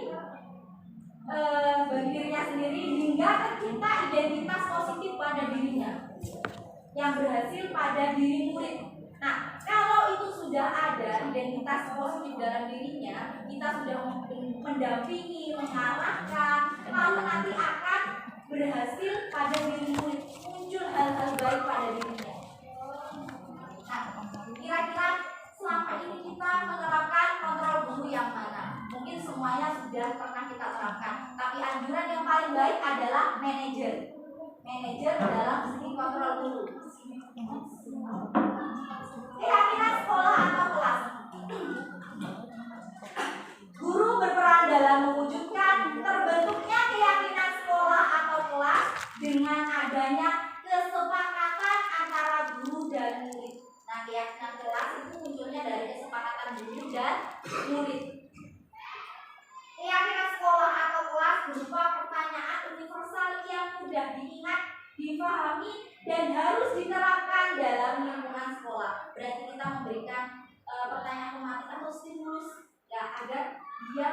hingga tercipta identitas positif pada dirinya yang berhasil pada diri murid. Nah, kalau itu sudah ada identitas positif dalam dirinya, kita sudah mendampingi, mengarahkan, lalu nanti akan berhasil pada diri murid, muncul hal-hal baik pada dirinya. Nah, kira-kira selama ini kita menerapkan kontrol guru yang mana? Mungkin semuanya sudah pernah kita terapkan, tapi anjuran yang paling baik adalah manajer. Manajer dalam segi kontrol guru. Keyakinan sekolah atau kelas. Guru berperan dalam mewujudkan terbentuknya keyakinan sekolah atau kelas dengan adanya kesepakatan antara guru dan murid. Nah, keyakinan kelas itu munculnya dari kesepakatan guru dan murid. Keyakinan sekolah atau kelas berupa pertanyaan universal yang mudah diingat, dipahami, dan harus diterapkan dalam lingkungan sekolah. Berarti kita memberikan pertanyaan tematik atau stimulus ya, agar dia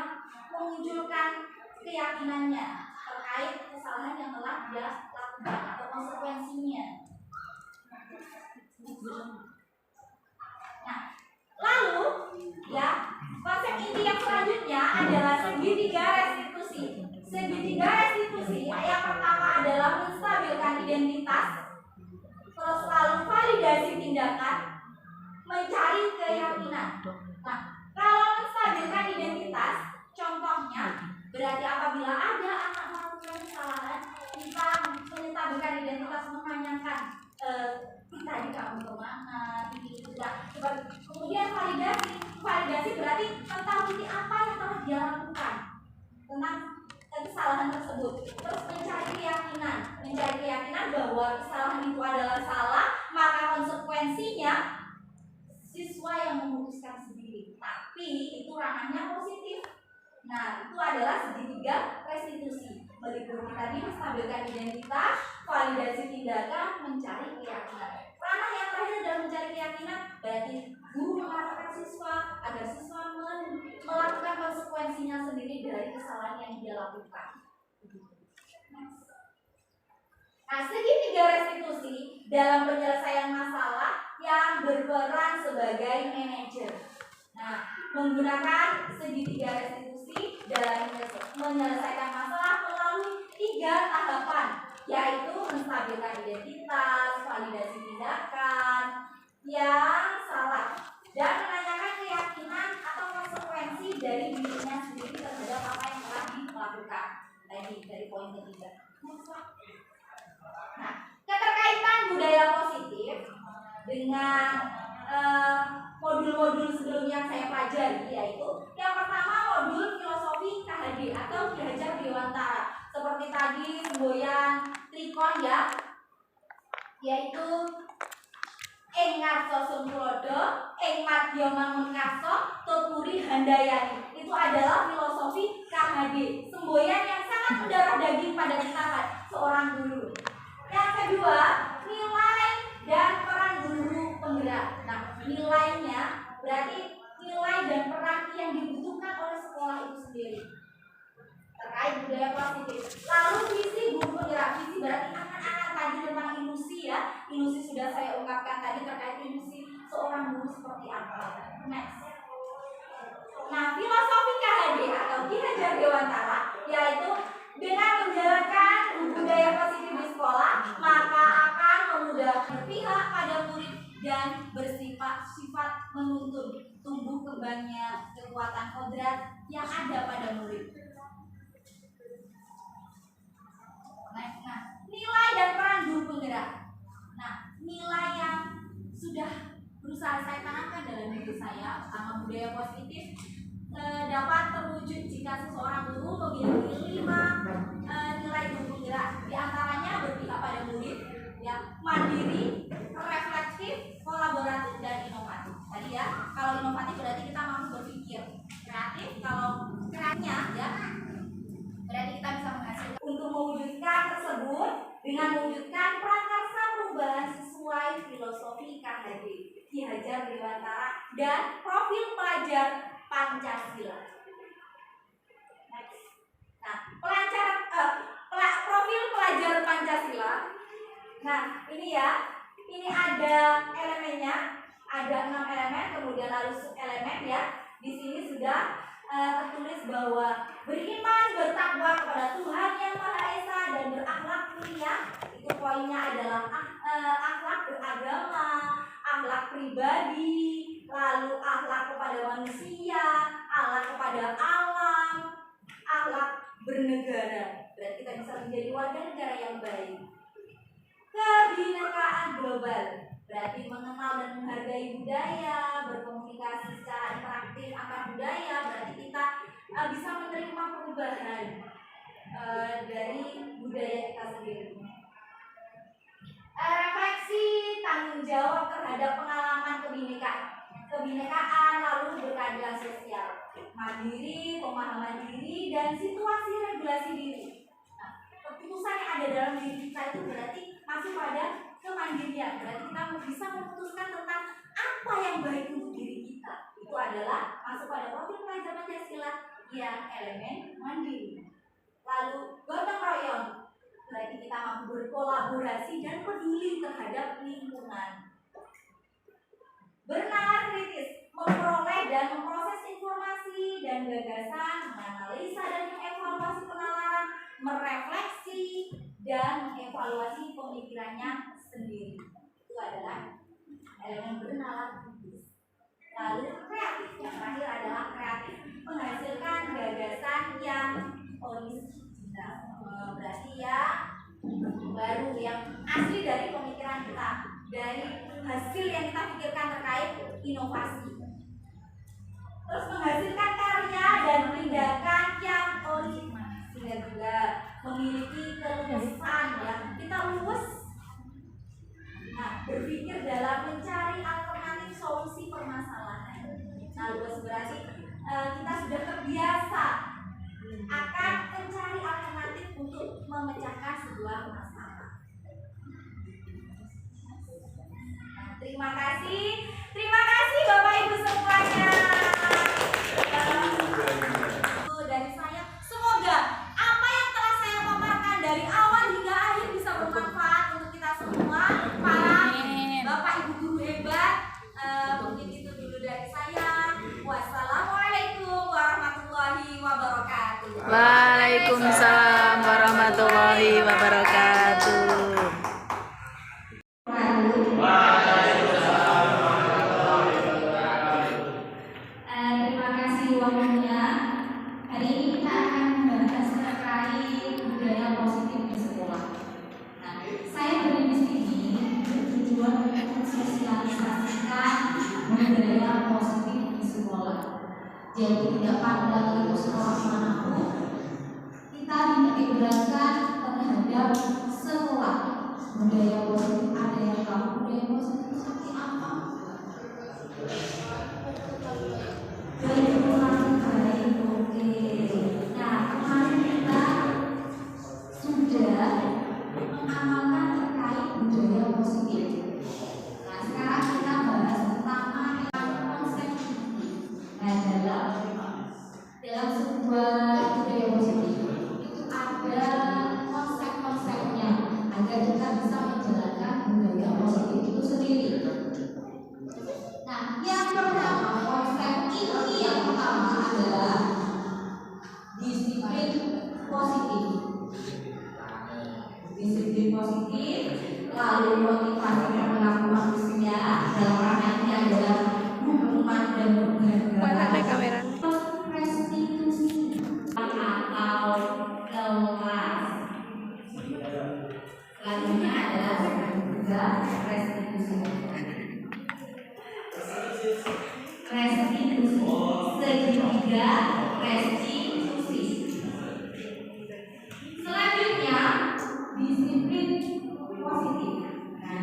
memunculkan keyakinannya terkait kesalahan yang telah dia lakukan atau konsekuensinya. Nah, lalu ya, konsep inti yang selanjutnya adalah segitiga restitusi. Segitiga restitusi yang pertama adalah menstabilkan identitas, terus lalu validasi tindakan, mencari keyakinan. Nah, kalau menstabilkan identitas, contohnya berarti apabila ada anak melakukan kesalahan, kita menstabilkan identitas, menanyakan tadi kamu kemana, ini itu. Kemudian validasi berarti mengetahui apa yang telah dia lakukan tentang kesalahan tersebut. Terus mencari keyakinan bahwa kesalahan itu adalah salah, maka konsekuensinya siswa yang memutuskan sendiri. Tapi itu ranahnya positif. Nah, itu adalah segitiga restitusi. Meliputi tadi menstabilkan identitas, validasi tindakan, mencari keyakinan. Ranah yang terakhir dalam mencari keyakinan berarti guru mengarahkan siswa agar siswa melakukan konsekuensinya sendiri dari kesalahan yang dia lakukan. Nah, segitiga restitusi dalam penyelesaian masalah yang berperan sebagai manajer. Nah, menggunakan segitiga restitusi dalam menyelesaikan masalah melalui 3 tahapan, yaitu menstabilkan identitas, validasi tindakan yang salah, dan menanyakan keyakinan atau konsekuensi dari dirinya sendiri terhadap apa yang telah dilakukan. Tadi dari poin ketiga. Nah, keterkaitan budaya positif dengan modul-modul sebelumnya yang saya pelajari, yaitu yang pertama modul filosofi KHD atau Ki Hajar Dewantara, seperti tadi semboyan trikon ya, yaitu ing ngarsa sumpulodo, ing madya mangun karsa, tuturi handayani. Itu adalah filosofi KHD, semboyan yang sangat mendarah daging pada kita seorang guru. Yang kedua, nilai dan peran guru penggerak. Nah, nilainya berarti nilai dan peran yang dibutuhkan oleh sekolah itu sendiri terkait budaya positif. Lalu visi guru penggerak. Visi berarti anak-anak tadi tentang ilusi ya. Ilusi sudah saya ungkapkan tadi terkait ilusi seorang guru seperti apa. Next. Nah, filosofi KHD atau Ki Hajar Dewantara yaitu dengan menjalankan budaya positif di sekolah, maka akan memudahkan pihak pada murid dan bersifat menuntun tumbuh kembangnya kekuatan kodrat yang ada pada murid. Nah, nilai dan peran guru penggerak. tersebut dengan mewujudkan prakarsa perubahan sesuai filosofi KHD Ki Hajar Dewantara dan profil pelajar Pancasila. Nah, profil pelajar Pancasila. Nah, ini ya, ini ada elemennya, ada 6 elemen, kemudian lalu sub elemen ya. Di sini sudah tertulis bahwa beriman, bertakwa kepada Tuhan Yang Maha Esa dan berakhlak mulia. Itu poinnya adalah akhlak beragama, akhlak pribadi, lalu akhlak kepada manusia, akhlak kepada alam, akhlak bernegara. Berarti kita bisa menjadi warga negara yang baik. Kebinekaan global, berarti mengenal dan menghargai budaya, berkomunikasi secara interaktif antar budaya. Berarti kita bisa menerima perubahan dari budaya kita sendiri. Refleksi tanggung jawab terhadap pengalaman kebinekaan, lalu berkeadilan sosial, mandiri, pemahaman diri, dan situasi regulasi diri. Nah, keputusan yang ada dalam diri kita itu berarti masuk pada kemandirian. Berarti kita bisa memutuskan tentang apa yang baik untuk diri kita. Itu adalah masuk pada profil pelajar Pancasila yang elemen mandiri. Lalu gotong royong, berarti kita mampu berkolaborasi dan peduli terhadap lingkungan. Bernalar kritis, memperoleh dan memproses informasi dan gagasan, menganalisa dan mengevaluasi penalaran, merefleksi dan mengevaluasi pemikirannya sendiri. Itu adalah elemen bernalar kritis. Lalu kreatif, yang terakhir adalah kreatif, menghasilkan gagasan yang original, berarti ya baru, yang asli dari pemikiran kita, dari hasil yang kita pikirkan terkait inovasi. Terus menghasilkan karya dan tindakan yang original, sehingga juga memiliki keluasan ya, kita luwes. Nah, berpikir dalam mencari alternatif solusi permasalahan. Nah, luwes berarti kita sudah terbiasa akan mencari alternatif untuk memecahkan sebuah masalah. Nah, terima kasih Bapak Ibu semuanya. Dari saya, semoga apa yang telah saya paparkan dari awal hingga akhir bisa bermanfaat untuk kita semua, para Bapak Ibu guru hebat. Mungkin itu dulu dari saya. Wassalamualaikum warahmatullahi wabarakatuh. Waalaikumsalam warahmatullahi wabarakatuh. Terima kasih waktunya. Hari ini kita akan membahas terkait budaya positif di sekolah. Nah, saya berdiri di sini bertujuan untuk mensosialisasikan budaya positif di sekolah. Jadi tidak pada itu sekolah manapun kita diintegrasikan terhadap sekolah. Budaya positif, ada yang tahu budaya positif seperti apa? Baik, oke. Nah, kemarin kita sudah mengamalkan terkait budaya positif. Nah, sekarang kita bahas tentang konsep. Nah, dalam sebuah budaya positif itu ada konsep-konsepnya agar kita bisa menjalankan budaya positif itu sendiri. Nah, yang pertama, konsep inti yang pertama adalah disiplin positif. Disiplin positif, lalu motivasi perilaku manusia dalam rangka ini adalah hukuman dan penghargaan. Restitusi atau kelas. Selanjutnya adalah juga restitusi. Segitiga restitusi. Selanjutnya disiplin positif. Nah,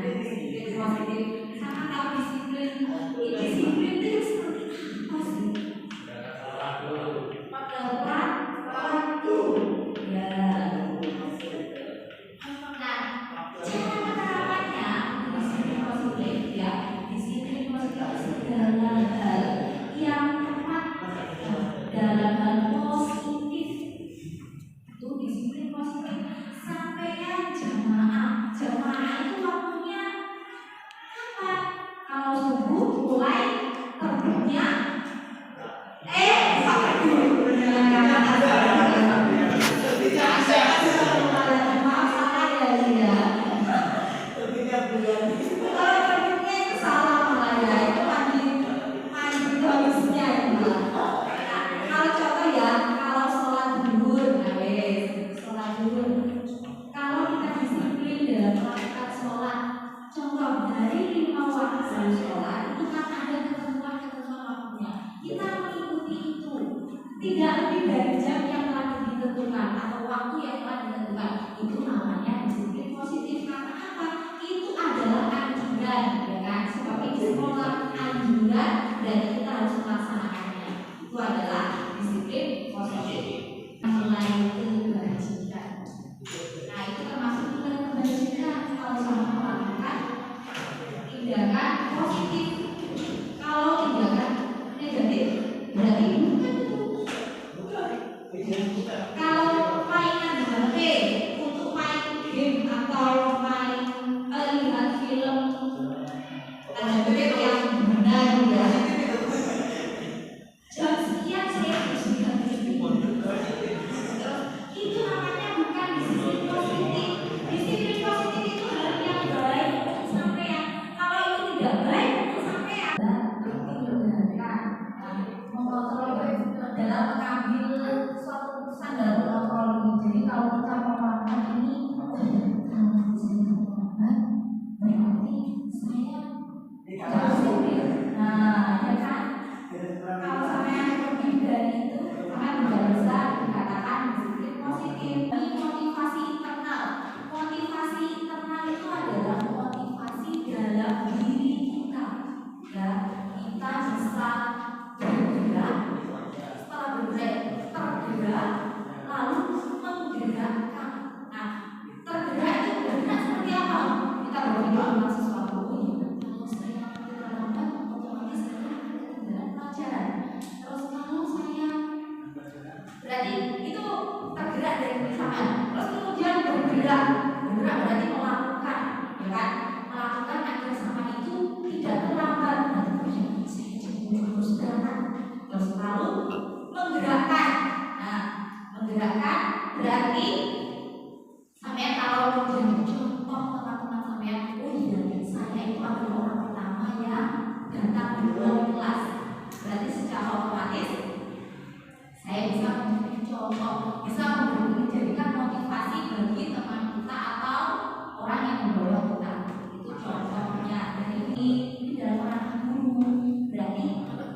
berarti kita harus melaksanakannya. Itu adalah disiplin positif. Nilai kebajikan. Nah, itu termasuk nilai kebajikan kalau sama melakukan tindakan positif. Kalau tindakan negatif berarti kalau mainan di HP untuk main game atau main lihat film ada bebek yang benar ya. Jam sekian saya harus lihat itu namanya bukan disiplin positif. Disiplin positif itu hal yang baik untuk sampean. Kalau itu tidak baik untuk sampean, mengontrol dalam mengambil suatu keputusan dalam mengontrol ini. Jadi kalau kita mau melakukan ini, berarti saya harus disiplin. Nah, ya kan? Kalau sampean lebih dari itu, sampean tidak bisa dikatakan disiplin positif. Ini motivasi internal. Motivasi internal itu adalah motivasi dalam diri kita. Ya, kita bisa bergerak, setelah bergerak tergerak, lalu menggerakkan. Nah, tergerak itu bergerak seperti apa? Kita berpikir tentang sesuatu ini. Kalau saya terlambat, otomatis saya ketinggalan pelajaran. Terus kalau saya berarti itu tergerak dari misalkan. Terus kemudian bergerak berarti melakukan, ya kan? Melakukan agar sama itu tidak terlambat. Saya harus bergerak. Terus lalu menggerakkan. Nah, menggerakkan berarti sampai kalau menjadi contoh teman-teman sampai oh iya saya itu adalah orang pertama yang datang duluan di kelas. Berarti secara otomatis saya bisa menjadi contoh, bisa menjadikan motivasi bagi teman kita atau orang yang membawa kita. Itu contohnya. Dan ini dalam ranah guru. Berarti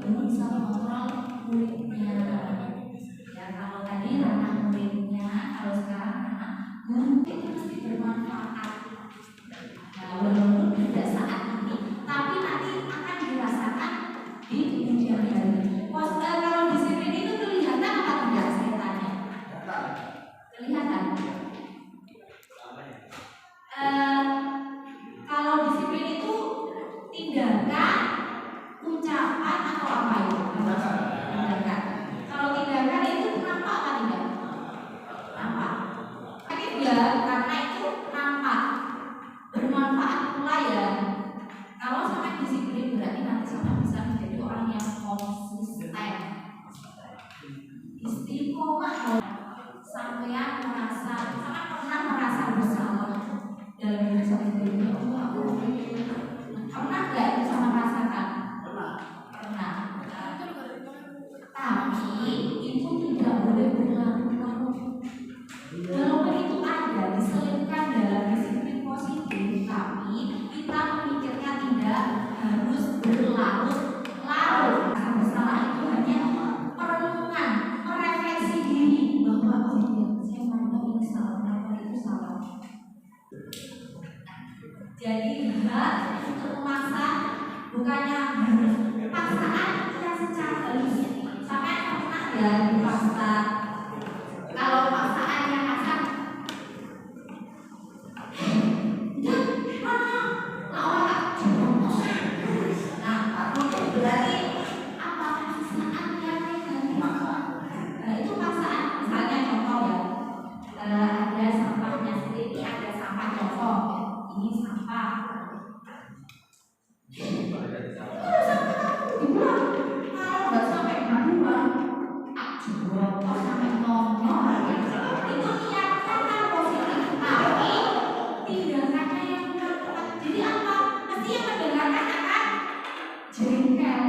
guru bisa mengontrol muridnya. Ya kalau tadi ranah muridnya, kalau sekarang ranah guru itu mesti bermanfaat. Nah, walaupun tidak saat ini, tapi nanti akan dirasakan di kemudian hari. Kalau disiplin itu kelihatan apa tidak? Saya tanya. Kelihatan. Kalau disiplin itu tindakan, ucapan atau apa itu? Tindakan. Kalau tindakan itu nampak apa tidak? Nampak. Tapi ya karena itu nampak bermanfaat pula ya. Kalau sampai disiplin berarti nanti sampai bisa menjadi orang yang konsisten, istiqomah. Sampean merasa, sampean pernah merasa bersalah dalam hidup sendiri. Pernah nggak itu sama rasakan? Pernah. Tapi itu tidak boleh berlarut-larut. Walaupun itu ada diselipkan dalam disiplin positif, tapi kita memikirnya tidak harus berlarut-larut. Bersalah itu hanya perenungan, merefleksi diri bahwa oh iya saya melakukan ini salah, melakukan itu salah. Jadi hak untuk memasak bukannya harus paksaan kita secara halus. Sampai pernah ya dipaksa. Kalau paksaan yang kasar, nah itu berarti apa paksaan yang negatif? Nah itu paksaan. Misalnya contoh ya, ada sampahnya sendiri, ada sampah contoh. Ini sampah. Kalau nggak sampai karuan, oh sampai nongol, itu niatnya kan positif, tapi tindakannya yang kurang tepat. Jadi apa? Mesti yang mendengarkan akan jengkel.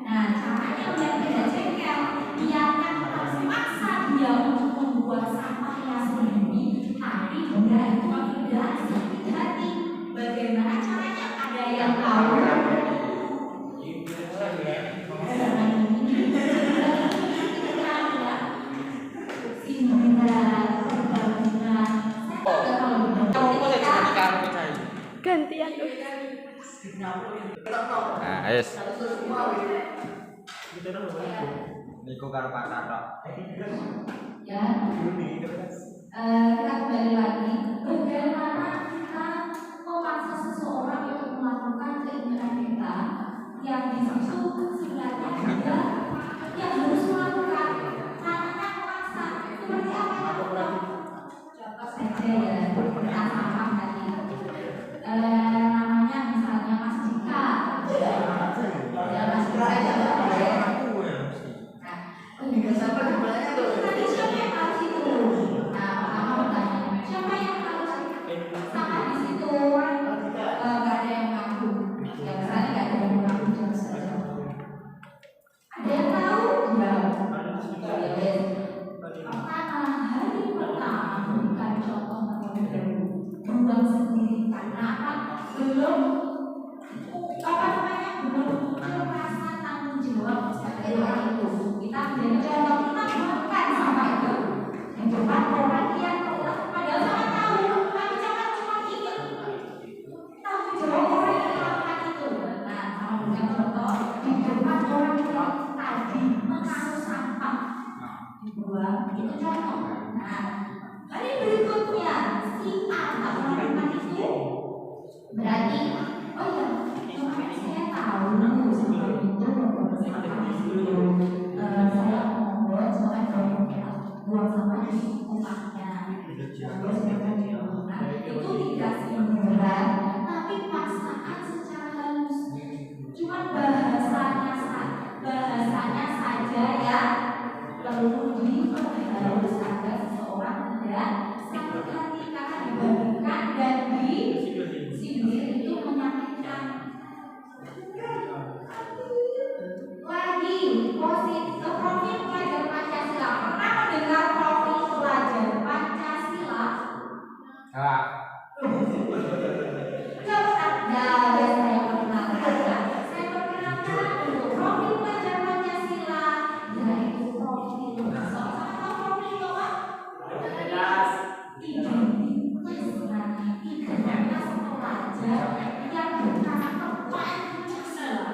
Nah caranya biar tidak jengkel, niatnya harus memaksa dia untuk membuat sampahnya sendiri, tapi benda itu tidak sakit hati. Bagaimana caranya? Ada yang tahu? Gantian. Nah, yes. Niku karo Pak Tatok. Ya. Kita kembali lagi. Bagaimana kita memaksa seseorang untuk melakukan keinginan kita yang di situ sebenarnya dia yang harus melakukan. Namanya memaksa. Seperti apa yang contoh saja ya. Kita paham tadi. Namanya misalnya Mas Dika. Ya Mas Dika ya. Tadi siapa yang harus itu? Nah, pertama bertanya, siapa yang harus sama di situ? Gak ada yang ngaku. Ya misalnya gak ada yang ngaku jam saja. Ada yang tahu? Ya. Pertama, hari pertama berikan contoh terlebih dahulu. Buang sendiri karena apa? Belum rasa tanggung jawab sebagai orang itu. Kita menjadi contoh, kita bukan sampai ke yang depan orang yang padahal sama tahu, tapi jangan cuma ikut tanggung jawab orang yang melakukan itu. Nah, sama bukan contoh di depan orang yang tadi mengangkut sampah dibuang, itu contoh. Nah, hari berikutnya si A tak melakukan itu, berarti oh ya, kemarin saya tahu sampai itu saya membuat soal buang sampah di rumahnya. Nah, itu tidak sembarangan, tapi paksaan secara halus. Cuma bahasanya saja ya perlu harus ada seseorang tidak sakit hati karena dibandingkan dan sindir itu menyakitkan. Lagi positif profil pelajar Pancasila. Pernah mendengar profil pelajar Pancasila? Nggak pernah. Ya saya perkenalkan. Saya perkenalkan untuk profil pelajar Pancasila, yaitu profil sama profil apa? Identitas. Nah, identitas pelajar yang berkarakter Pancasila.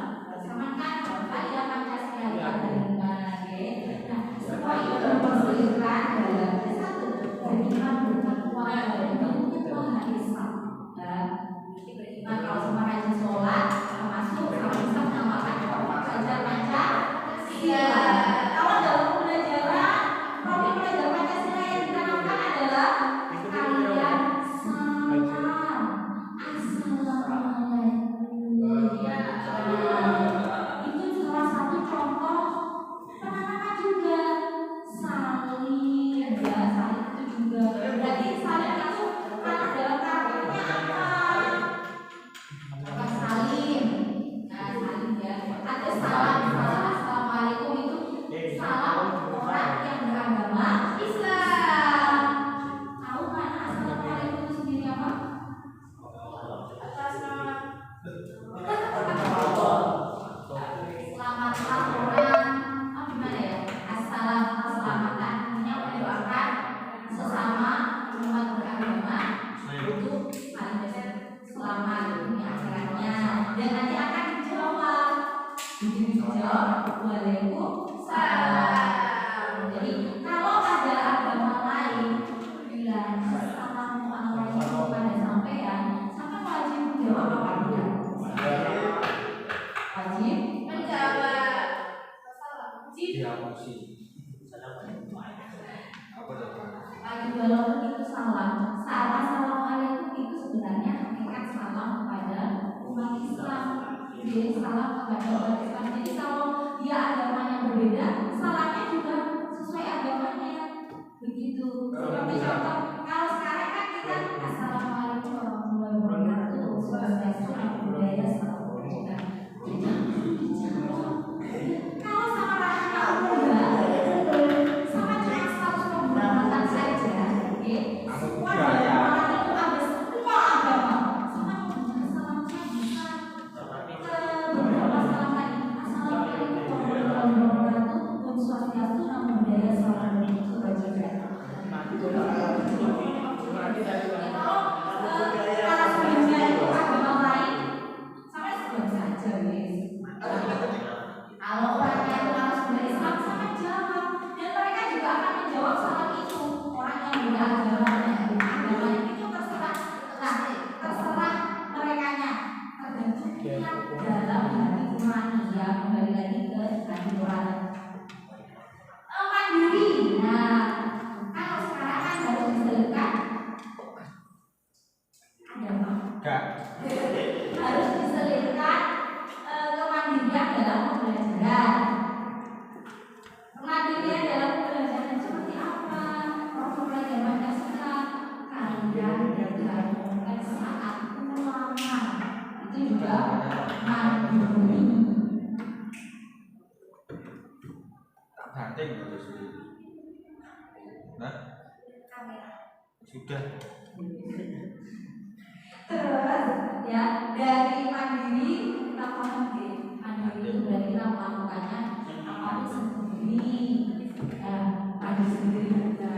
Sama kan Bapak ya Pancasila yang dari mana ya? Nah, semua itu diperlukan dalam satu beriman bertakwa dan Tuhan Isa. Beriman kalau sama rajin sholat, termasuk kalau bisa mengamalkan pelajar Pancasila. Kalau dalam pelajaran, profil pelajar Pancasila yang ditanamkan adalah kalian salam, assalamualaikum. Itu salah satu contoh penanaman juga saling ya saling itu juga berarti saling itu karena dalam karakternya apa saling nah saling ya ada salam assalamualaikum itu salam orang yang beragama Islam. Tahu kan assalamualaikum itu sendiri apa? Selamatkan orang, gimana ya? Keselamatan, ini mendoakan sesama umat beragama untuk saling selamat dunia akhiratnya. Dan nanti akan dijawab, waalaikumsalam. Jadi kalau ada agama lain bilang assalamualaikum pada sampean, sampai wajib jawab apa tidak? Wajib menjawab. Lagi walaupun itu salam assalamualaikum itu sebenarnya hakikat salam kepada umat Islam. Jadi salam kepada umat Islam. Jadi kalau dia agamanya berbeda, salamnya juga sesuai agamanya. Begitu. Seperti contoh, kalau sekarang kan kita assalamualaikum warahmatullahi wabarakatuh. Swastiastu budaya salam kebajikan. Kalau sama rahmat Allah, sama cuma status pemberangkatan saja, semua orang itu ada semua agama, sama salamnya bisa ke beberapa salam tadi. Assalamualaikum warahmatullahi wabarakatuh. Swastiastu budaya salam kebajikan. harus diselipkan kemandirian dalam pembelajaran. Kemandirian dalam pembelajaran seperti apa? Waktu belajar Pancasila kalian digabungkan saat ulangan, itu juga mandiri. Nanti nah sudah Terus ya dari mandiri kita paham deh. Mandiri itu berarti kita melakukannya apapun sendiri. Mandiri sendiri juga.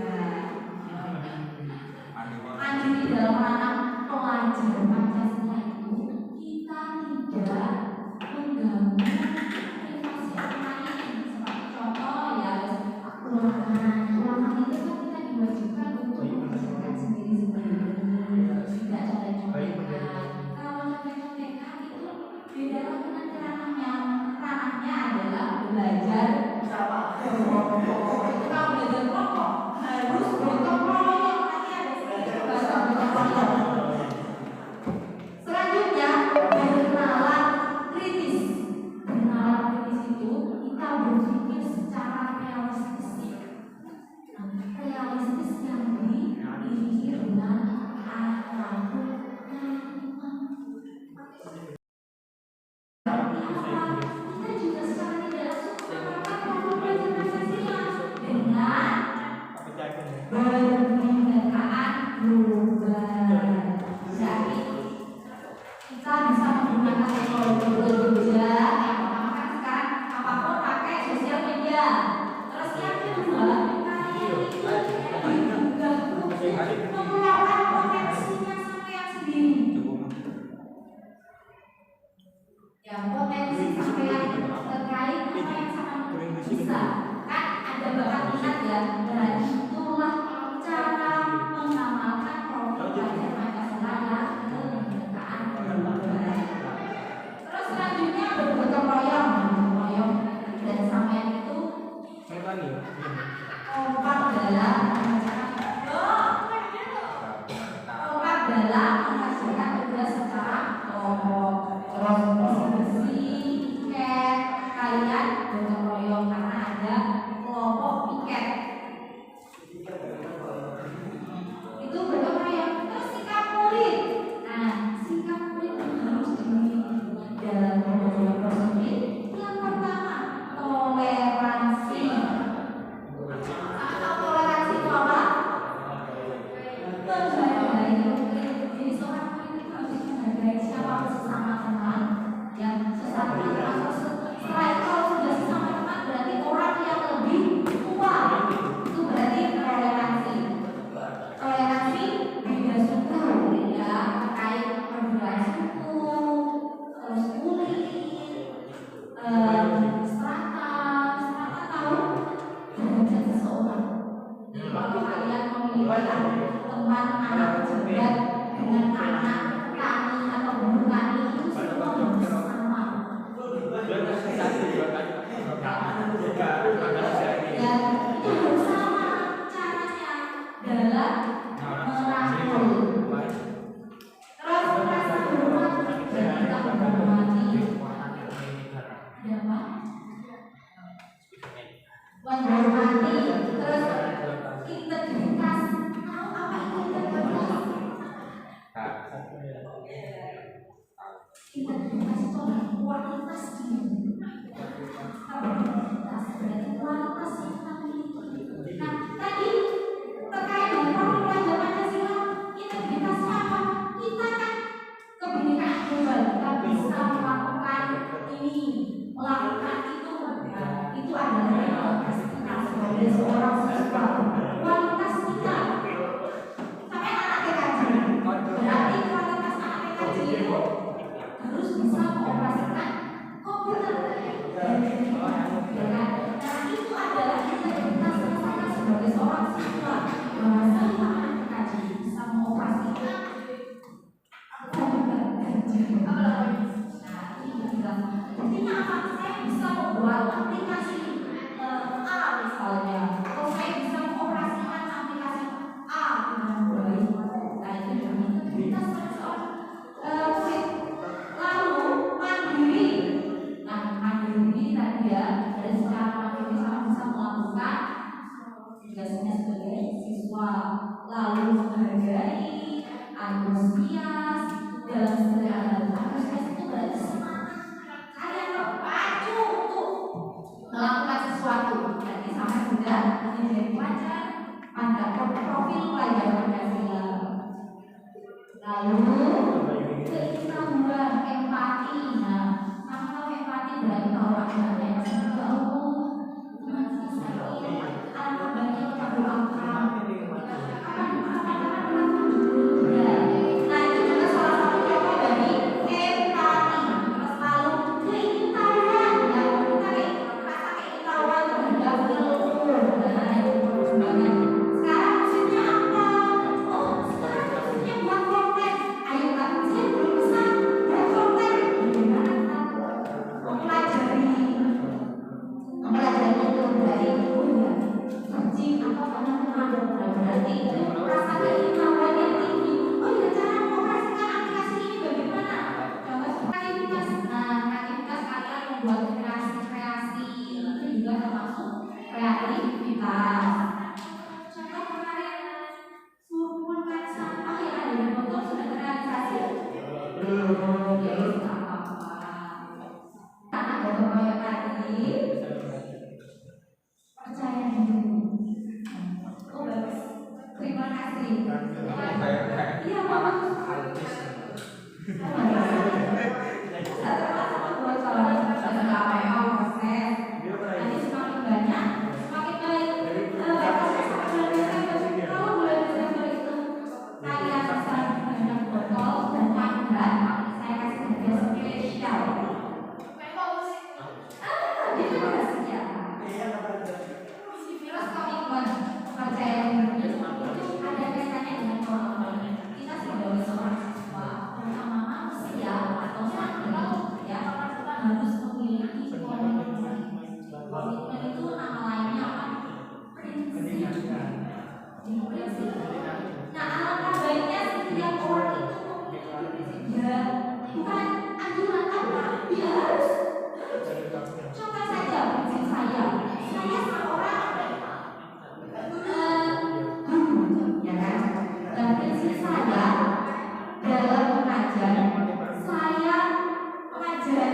Mandiri dalam ranah pelajar Pancasila itu kita tidak mengganggu privasi orang lain. Seperti contoh ya ulangan itu kan kita diwajibkan untuk mengerjakan sendiri-sendiri. Tidak contek-contekan. Kalau contek-contekan itu beda lagi nanti ranahnya. Ranahnya adalah belajar kelompok. Itu kalau belajar kelompok harus gotong royong. Nanti ada sedikit bahasa gotong royong. Selanjutnya berkenalan kritis. Berkenalan kritis itu kita berpikir secara realistis. Realistis yang diiringi dengan apapun kita juga secara tidak langsung melakukan belajar Pancasila dengan berkebinekaan global. Jadi kita bisa menggunakan teknologi bekerja. Yang pertama kan sekarang apapun pakai sosial media. Terus yang kedua kalian itu juga mengeluarkan potensinya sampai sendiri. Yang potensi sampean terkait apa yang sama bisa kan ada bakat minat ya, berarti itulah cara mengamalkan program belajar Pancasila yang kebinekaan global. Terus selanjutnya bergotong royong dan sampean itu kompak dalam menghasilkan tugas secara kelompok. Terus bersih piket kalian gotong royong karena ada kelompok piket itu gotong royong. Terus sikap murid, sikap murid harus dimiliki dalam gotong royong tersebut. Yang pertama toleransi. Toleransi itu apa? Menghargai. Jadi seorang murid itu harus menghargai siapa sesama teman. Yang sesama teman setelah itu kalau sudah sesama teman berarti orang yang lebih tua. Itu berarti toleransi. Toleransi beda suku ya, terkait perbedaan suku, terus kulit, strata tahu derajat seseorang. Jadi kalau kalian memilih teman anak pejabat dengan anak petani atau buruh tani itu semua harus sama. Ya, itu harus sama caranya dalam merangkul. Terus merasa hormat dan kita menghormati. Ya Pak. Menghormati. Terus integritas. Tahu apa itu integritas? Integritas itu adalah kualitas diri. Integritas berarti kualitas yang kita miliki. Nah, tadi terkait dengan program belajar Pancasila, integritasnya apa? Kita kan kebinekaan global, kita bisa melakukan ini, melakukan itu. Itu adalah kualitas kita sebagai seorang siswa. Kualitas kita. Sampai anak TKJ. Berarti kualitas anak TKJ itu harus bisa mengoperasikan komputer. Nah, itu adalah profil pelajar Pancasila. Lalu keinsabuan, empati. Nah, kalau empati berarti kalau ada yang semoga Allah mengasihani anak banyak yang berdoakan. Nah, itu juga salah satu contoh dari empati. Terus lalu keinginan, ya kita rasa keinginan terhadap ilmu. Nah, itu bagus banget. Sekarang maksudnya apa? Oh, sekarang maksudnya buat konten. Ayo Kak, saya belum bisa buat konten. Bagaimana Kak? Mempelajari itu dari searching atau berarti itu rasa keinginan yang tinggi. Oh iya, cara mengoperasikan aplikasi ini bagaimana? Coba kreativitas. Nah, kreativitas kalian membuat kreasi-kreasi itu juga termasuk kreativitas. Contoh kemarin mengumpulkan sampah yang ada di botol sudah terrealisasi? Belum. Jadi nggak apa-apa. Karena gotong royong tadi percaya diri. Oh bagus. Terima kasih. Iya bagus. Sama-sama buat calon KPO proses. Nanti semakin banyak, semakin baik. Kalau bulan Desember itu kalian bisa banyak botol dan tanggal, saya kasih hadiah spesial. Dia juga siap. Terus komitmen percaya diri itu ada kaitannya dengan pengalaman. Kita sebagai seorang siswa, terutama manusia atau makhluk, ya harus memiliki komitmen. Komitmen itu nama lainnya apa? Prinsip. Prinsip. Nah, alangkah baiknya setiap orang itu memiliki prinsip. Ya, bukan anjuran apa? Ya harus. Contoh saja prinsip saya seorang ya kan, dan prinsip saya dalam mengajar, saya mengajar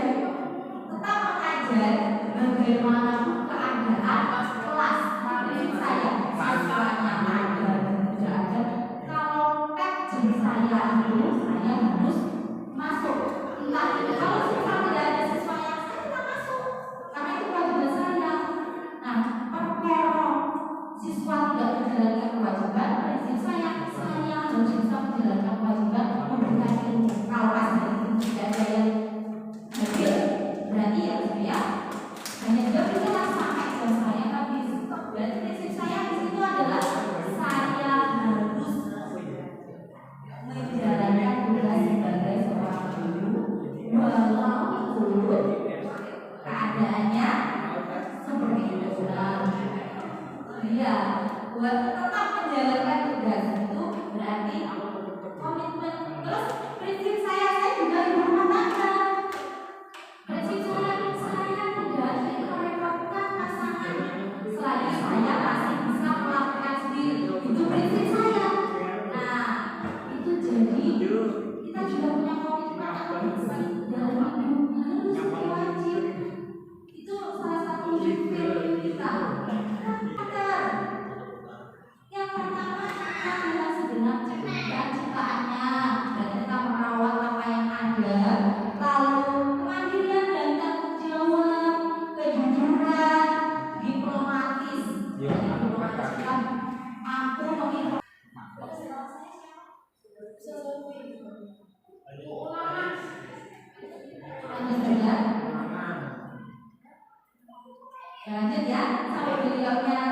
tetap mengajar bagaimanapun keadaan kelas. Prinsip saya siswanya ada dan tidak ada, kalau jadi saya harus masuk. Entah itu kalau siswa tidak ada siswanya, saya tetap masuk karena itu kewajiban saya. Nah, perkara siswa tidak menjalankan kewajiban, prinsip saya harus bisa menjalankan kewajiban memberikan ilmu. Kalau pas dari tidak ada yang hadir, berarti ya saya hanya juga berjalan sampai selesai habis. Berarti prinsip saya di situ adalah saya harus menjalankan tugas sebagai seorang guru walaupun keadaannya seperti itu. Iya, buat tetap menjalankan tugas itu berarti komitmen. Terus prinsip saya juga ibu rumah tangga. Prinsip saya tidak ingin merepotkan pasangan selagi saya masih bisa melakukan sendiri. Itu prinsip saya. Nah, itu jadi kita juga punya komitmen atau prinsip dalam hidup harus wajib. Itu salah satu value kita. Yang pertama adalah segenap ciptaannya, dan kita merawat apa yang ada. Lalu kemandirian dan tanggung jawab, kejujuran, diplomatis. Diplomatis kan mampu menginformasi. Lanjut ya, sampai beliaunya